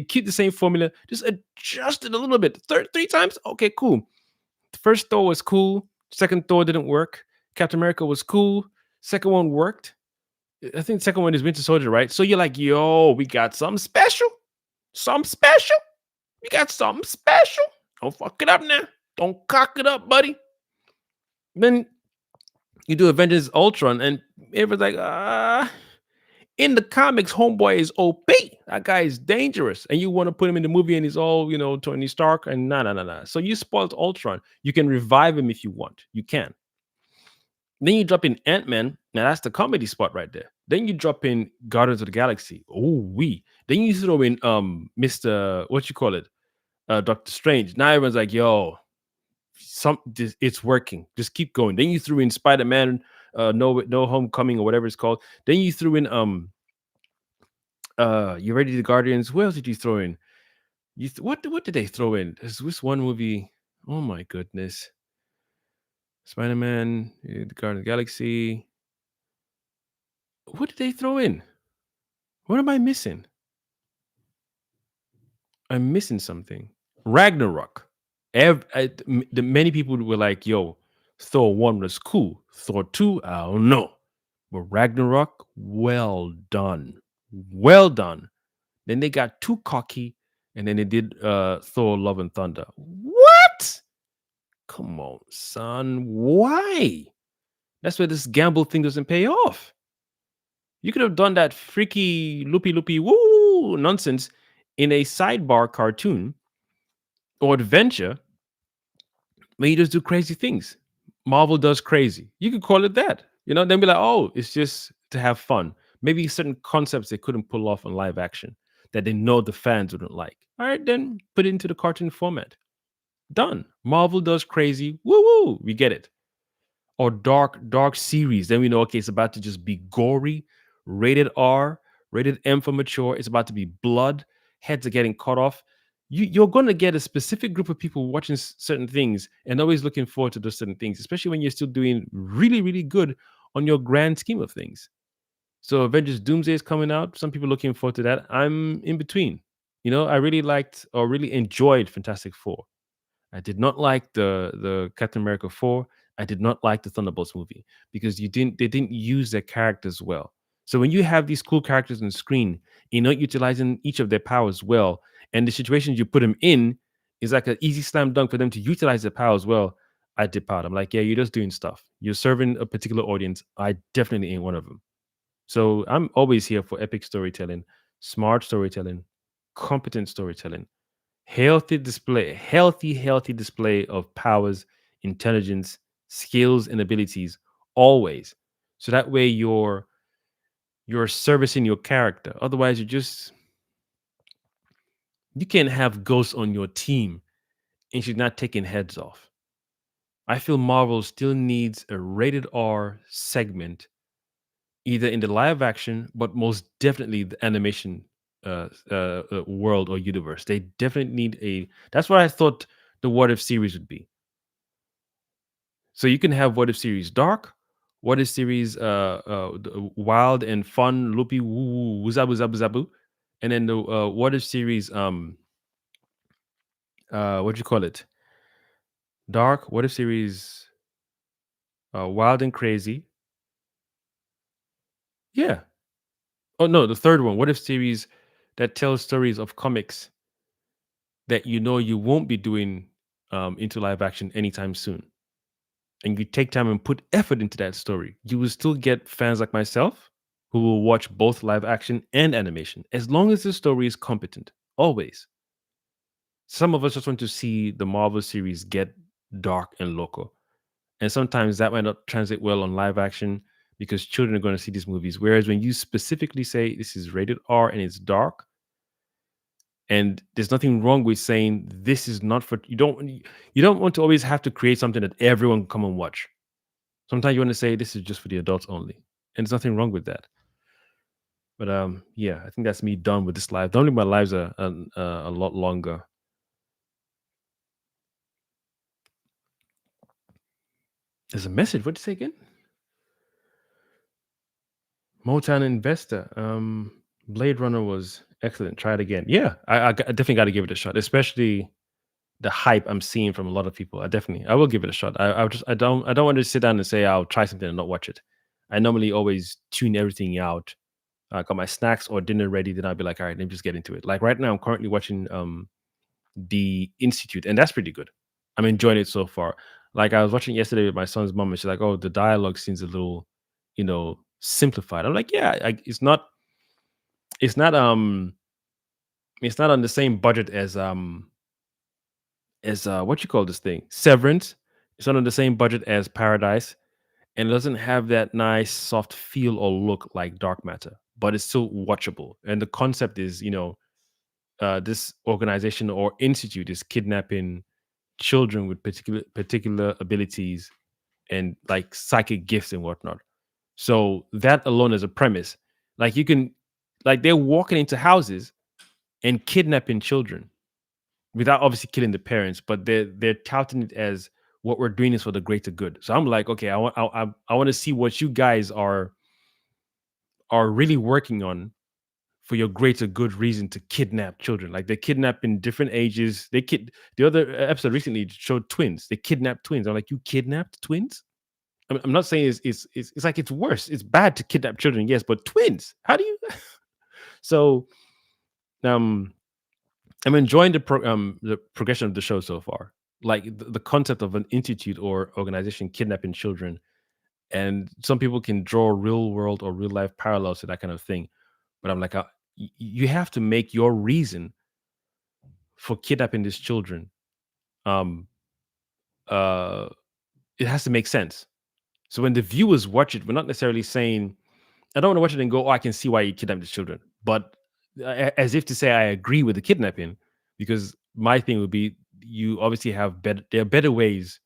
Keep the same formula. Just adjust it a little bit. Three times. Okay, cool. The first Thor was cool. Second Thor didn't work. Captain America was cool. Second one worked. I think the second one is Winter Soldier, right? So you're like, yo, we got something special. Something special. We got something special. Don't fuck it up now. Don't cock it up, buddy. Then you do Avengers Ultron, and everyone's like, in the comics, Homeboy is OP. That guy is dangerous. And you want to put him in the movie and he's all, Tony Stark, and nah. So you spoiled Ultron. You can revive him if you want. You can. Then you drop in Ant-Man. Now that's the comedy spot right there. Then you drop in Guardians of the Galaxy. Oh, we. Then you throw in Mr. What you call it? Doctor Strange. Now everyone's like, yo, it's working. Just keep going. Then you threw in Spider-Man, no Homecoming or whatever it's called. Then you threw in you ready the Guardians? What else did you throw in? What did they throw in? There's this one movie. Oh my goodness. Spider-Man, the Guardians of the Galaxy. What did they throw in? What am I missing? I'm missing something. Ragnarok. The many people were like, "Yo, Thor 1 was cool. Thor 2, I don't know." But Ragnarok, well done. Well done. Then they got too cocky, and then they did Thor Love and Thunder. What? Come on, son. Why? That's where this gamble thing doesn't pay off. You could have done that freaky loopy woo nonsense in a sidebar cartoon or adventure where you just do crazy things. Marvel does crazy. You could call it that. Then be like, oh, it's just to have fun. Maybe certain concepts they couldn't pull off on live action that they know the fans wouldn't like. All right, then put it into the cartoon format. Done. Marvel does crazy. Woo. We get it. Or dark series. Then we know, okay, it's about to just be gory, rated R, rated M for mature. It's about to be blood. Heads are getting cut off. You're going to get a specific group of people watching certain things and always looking forward to those certain things, especially when you're still doing really, really good on your grand scheme of things. So Avengers Doomsday is coming out. Some people looking forward to that. I'm in between. I really liked or really enjoyed Fantastic Four. I did not like the Captain America 4. I did not like the Thunderbolts movie because they didn't use their characters well. So when you have these cool characters on the screen, you're not utilizing each of their powers well, and the situations you put them in is like an easy slam dunk for them to utilize their powers well, I dip out. I'm like, yeah, you're just doing stuff. You're serving a particular audience. I definitely ain't one of them. So I'm always here for epic storytelling, smart storytelling, competent storytelling, healthy display of powers, intelligence, skills, and abilities always. So that way you're servicing your character. Otherwise, you can't have ghosts on your team and she's not taking heads off. I feel Marvel still needs a rated R segment, either in the live action, but most definitely the animation world or universe. They definitely need a. That's what I thought the What If series would be. So you can have What If series dark, What If series wild and fun, loopy woo woo zabu zabu zabu, and then the What If series what do you call it? Dark. What If series wild and crazy. Yeah. Oh no, the third one. What If series that tells stories of comics that you won't be doing into live action anytime soon. And you take time and put effort into that story, you will still get fans like myself who will watch both live action and animation as long as the story is competent. Always. Some of us just want to see the Marvel series get dark and local. And sometimes that might not translate well on live action because children are going to see these movies. Whereas when you specifically say this is rated R and it's dark, and there's nothing wrong with saying this is not for you don't want to always have to create something that everyone can come and watch. Sometimes you want to say this is just for the adults only. And there's nothing wrong with that. But yeah, I think that's me done with this live. Normally my lives are a lot longer. There's a message. What did you say again? Motown Investor. Blade Runner was excellent. Try it again. Yeah, I definitely got to give it a shot, especially the hype I'm seeing from a lot of people. I will give it a shot. I don't want to sit down and say I'll try something and not watch it. I normally always tune everything out. I got my snacks or dinner ready, then I'll be like, all right, let me just get into it. Like right now, I'm currently watching The Institute, and that's pretty good. I'm enjoying it so far. Like I was watching yesterday with my son's mom, and she's like, "Oh, the dialogue seems a little, simplified." I'm like, "Yeah, it's not, it's not on the same budget as what you call this thing, Severance. It's not on the same budget as Paradise, and it doesn't have that nice soft feel or look like Dark Matter, but it's still watchable. And the concept is, this organization or institute is kidnapping children with particular abilities and like psychic gifts and whatnot. So that alone is a premise. Like you can, like they're walking into houses and kidnapping children without obviously killing the parents, but they're touting it as what we're doing is for the greater good. So I'm like, okay, I want to see what you guys are really working on for your greater good reason to kidnap children. Like they kidnap in different ages. The other episode recently showed twins. They kidnapped twins. I'm like, you kidnapped twins? I'm not saying it's like it's worse. It's bad to kidnap children, yes, but twins. How do you? So um, I'm enjoying the progression of the show so far. Like the concept of an institute or organization kidnapping children, and some people can draw real world or real life parallels to that kind of thing. But I'm like, you have to make your reason for kidnapping these children. Um, uh, it has to make sense. So when the viewers watch it, we're not necessarily saying I don't want to watch it and go, "Oh, I can see why you kidnapped the children," but as if to say I agree with the kidnapping, because my thing would be you obviously have better. There are better ways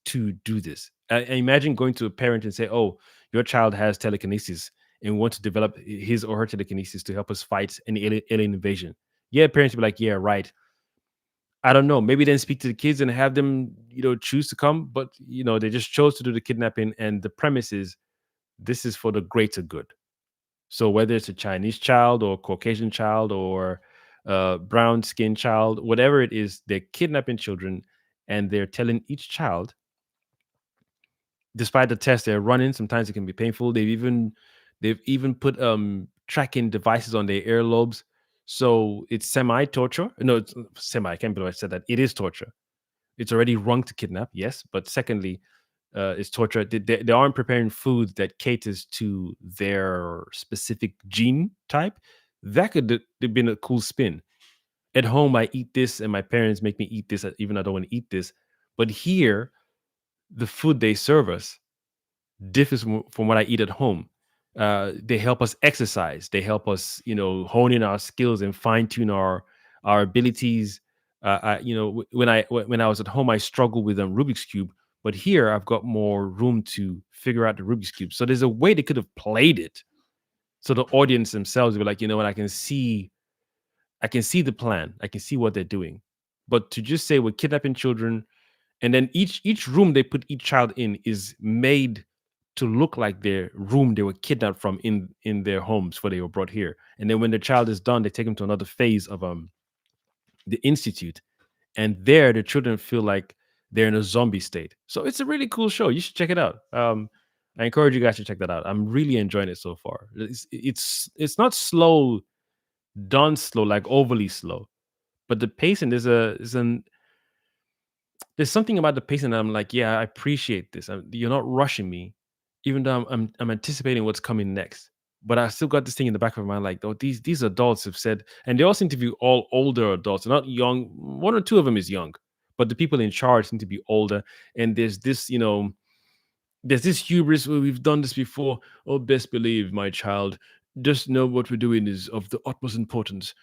to do this. I imagine going to a parent and say, "Oh, your child has telekinesis and we want to develop his or her telekinesis to help us fight an alien invasion." Yeah, parents would be like, "Yeah, right." I don't know. Maybe then speak to the kids and have them, choose to come, but they just chose to do the kidnapping, and the premise is this is for the greater good. So whether it's a Chinese child or Caucasian child or brown skinned child, whatever it is, they're kidnapping children and they're telling each child, despite the test they're running, sometimes it can be painful. They've even put tracking devices on their earlobes. So it's semi torture. No, it's semi. I can't believe I said that. It is torture. It's already wrong to kidnap, yes. But secondly, is torture. They aren't preparing food that caters to their specific gene type. That could have been a cool spin. At home, I eat this, and my parents make me eat this, even though I don't want to eat this. But here, the food they serve us differs from what I eat at home. They help us exercise. They help us, hone in our skills and fine tune our abilities. When I was at home, I struggled with Rubik's cube, but here I've got more room to figure out the Rubik's cube. So there's a way they could have played it, so the audience themselves will be like, you know what, I can see the plan, I can see what they're doing. But to just say we're kidnapping children, and then each room they put each child in is made to look like their room they were kidnapped from in their homes before they were brought here. And then when the child is done, they take them to another phase of the institute, and there the children feel like they're in a zombie state. So it's a really cool show. You should check it out. I encourage you guys to check that out. I'm really enjoying it so far. It's not slow, done slow, like overly slow, but the pacing there's something about the pacing that I'm like, yeah, I appreciate this. You're not rushing me, even though I'm anticipating what's coming next. but I still got this thing in the back of my mind, like, oh, these adults have said, and they all seem to be all older adults, not young. One or two of them is young, but the people in charge seem to be older. And there's this hubris where we've done this before. Oh, best believe, my child, just know what we're doing is of the utmost importance.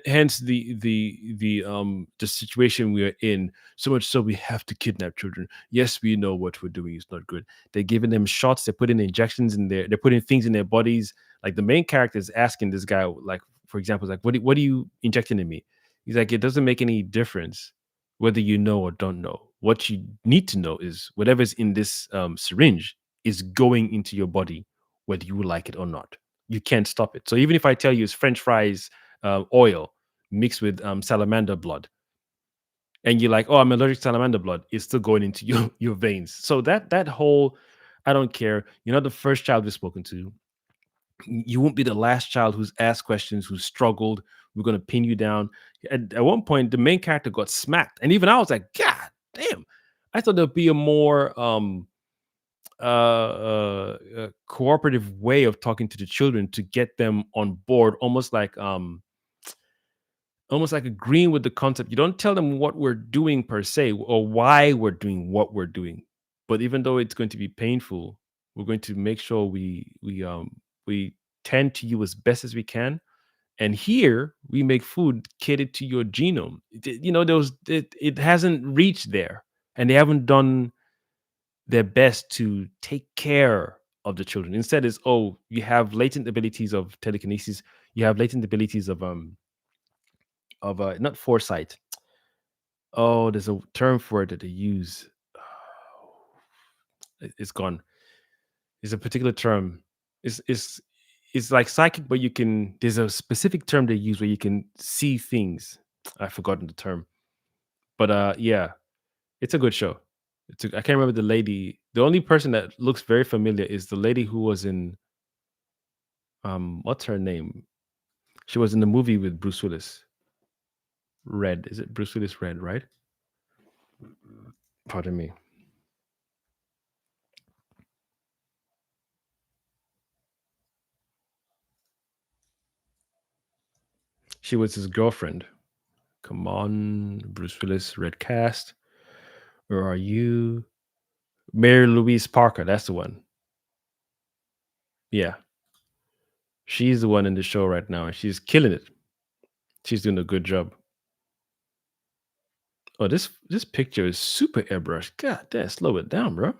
Hence the situation we are in. So much so we have to kidnap children. Yes, we know what we're doing is not good. They're giving them shots. They're putting injections in there. They're putting things in their bodies. Like the main character is asking this guy, like for example, like what are you injecting in me? He's like, it doesn't make any difference whether you know or don't know. What you need to know is whatever's in this syringe is going into your body, whether you like it or not. You can't stop it. So even if I tell you it's French fries oil mixed with salamander blood, and you're like, "Oh, I'm allergic to salamander blood," it's still going into your veins. So that whole, I don't care. You're not the first child we've spoken to. You won't be the last child who's asked questions, who's struggled. We're gonna pin you down. At one point, the main character got smacked, and even I was like, God damn! I thought there'd be a more cooperative way of talking to the children to get them on board, almost like agreeing with the concept. You don't tell them what we're doing per se or why we're doing what we're doing. But even though it's going to be painful, we're going to make sure we tend to you as best as we can. And here we make food catered to your genome. It hasn't reached there, and they haven't done their best to take care of the children. Instead, is, oh, you have latent abilities of telekinesis, you have latent abilities of not foresight. Oh, there's a term for it that they use. It's gone. It's a particular term. It's like psychic, but you can. There's a specific term they use where you can see things. I've forgotten the term, but yeah, it's a good show. I can't remember the lady. The only person that looks very familiar is the lady who was in what's her name? She was in the movie with Bruce Willis. Red. Is it Bruce Willis Red, right? Pardon me. She was his girlfriend. Come on, Bruce Willis, red cast. Where are you? Mary Louise Parker, that's the one. Yeah. She's the one in the show right now, and she's killing it. She's doing a good job. Oh, this picture is super airbrushed. God damn, slow it down, bro.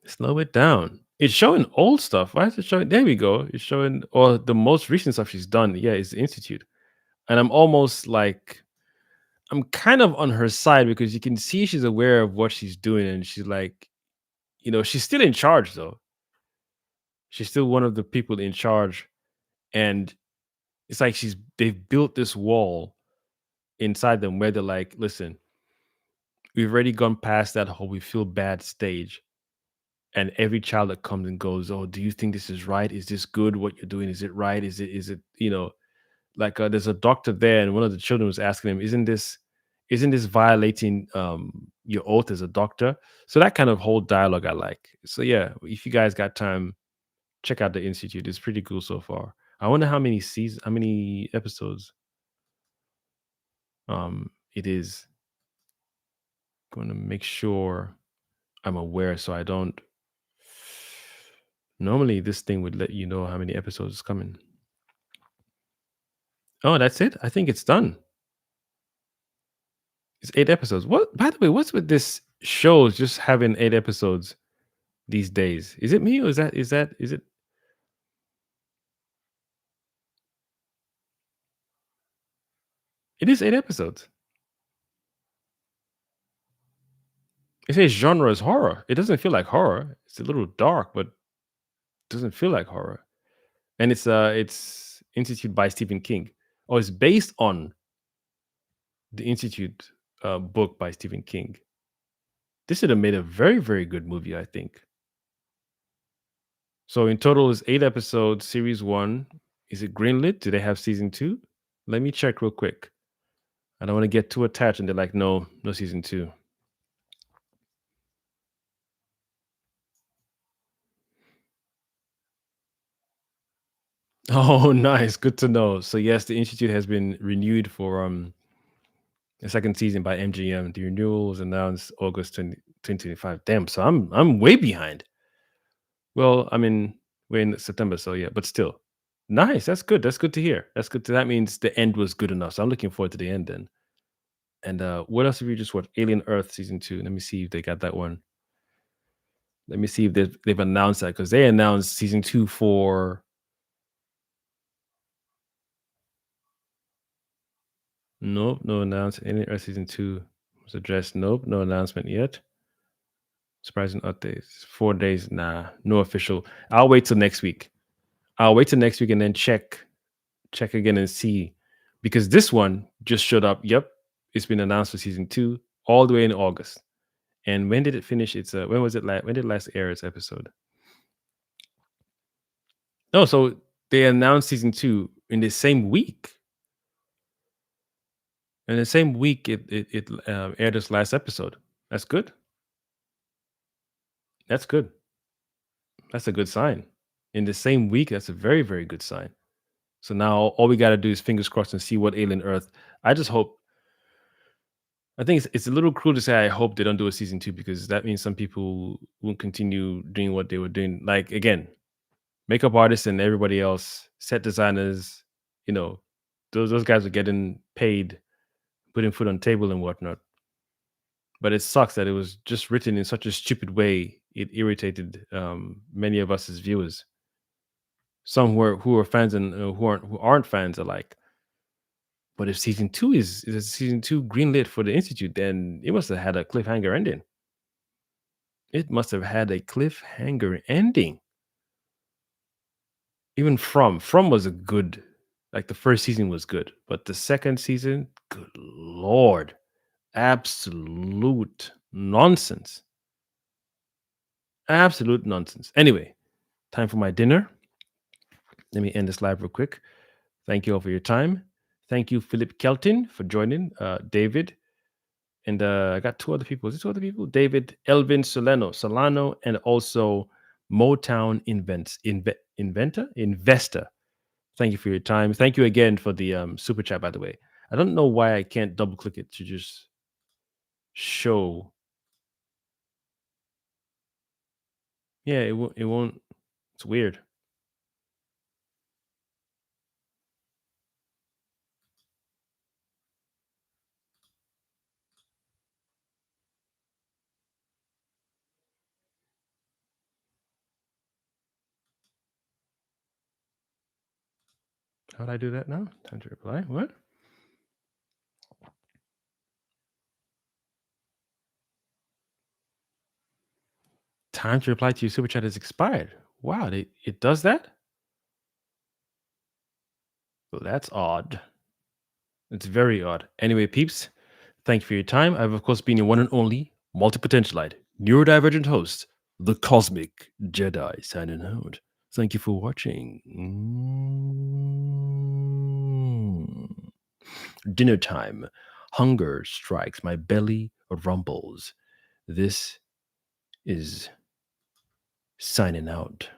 Slow it down. It's showing old stuff. Why is it showing? There we go. It's showing, or the most recent stuff she's done. Yeah, it's the Institute. And I'm almost like, I'm kind of on her side because you can see she's aware of what she's doing, and she's like, she's still in charge though. She's still one of the people in charge, and it's like they've built this wall inside them where they're like, listen, we've already gone past that whole we feel bad stage. And every child that comes and goes, oh, do you think this is right? Is this good? What you're doing? Is it right? Is it, like there's a doctor there, and one of the children was asking him, isn't this violating your oath as a doctor? So that kind of whole dialogue I like. So yeah, if you guys got time, check out the Institute. It's pretty cool so far. I wonder how many episodes it is. Going to make sure I'm aware so I don't. Normally, this thing would let you know how many episodes is coming. Oh, that's it. I think it's done. It's 8 episodes. What? By the way, what's with this shows just having 8 episodes these days? Is it me or is it? It is 8 episodes. It says genre is horror. It doesn't feel like horror. It's a little dark, but doesn't feel like horror. And it's instituted by Stephen King. Oh, it's based on the Institute book by Stephen King. This would have made a very, very good movie, I think. So in total, is 8 episodes, series one. Is it greenlit? Do they have season two? Let me check real quick. I don't want to get too attached, and they're like, no, no season two. Oh, nice. Good to know. So yes, the institute has been renewed for the second season by MGM. The renewal was announced August 2025. Damn, so I'm way behind. Well, I mean, we're in September, so yeah, but still. Nice. That's good. That's good to hear. That means the end was good enough. So I'm looking forward to the end then. And what else have you just watched? Alien Earth season 2. Let me see if they got that one. Let me see if they've announced that because they announced season 2 for nope, no announcement. Alien Earth season 2 was addressed. Nope, no announcement yet. Surprising updates. 4 days. Nah, no official. I'll wait till next week. I'll wait till next week and then check again and see because this one just showed up. Yep, it's been announced for season 2 all the way in August. And when did it finish? It's when was it last? When did it last air its episode? No, so they announced season 2 in the same week. In the same week, it aired its last episode. That's good. That's good. That's a good sign. In the same week, that's a very, very good sign. So now all we got to do is fingers crossed and see what Alien Earth. I just hope. I think it's a little cruel to say I hope they don't do a season 2 because that means some people won't continue doing what they were doing. Like again, makeup artists and everybody else, set designers, you know, those guys are getting paid, putting food on table and whatnot. But it sucks that it was just written in such a stupid way. It irritated many of us as viewers. Some who are fans and who aren't fans alike. But if season 2 greenlit for the institute, then it must have had a cliffhanger ending. It must have had a cliffhanger ending. Even From was a good, like the first season was good, but the second season, good lord, absolute nonsense. Absolute nonsense. Anyway, time for my dinner. Let me end this live real quick. Thank you all for your time. Thank you, Philip Kelton, for joining. David, and I got two other people. Is it two other people? David, Elvin Solano, and also Motown Investor. Thank you for your time. Thank you again for the super chat. By the way, I don't know why I can't double click it to just show. Yeah, it won't. It won't. It's weird. How would I do that now? Time to reply. What? Time to reply to your super chat has expired. Wow, it does that? Well, that's odd. It's very odd. Anyway, peeps, thank you for your time. I've, of course, been your one and only multipotentialite, neurodivergent host, the Kosmic Jedi, signing out. Thank you for watching. Dinner time. Hunger strikes. My belly rumbles. This is signing out.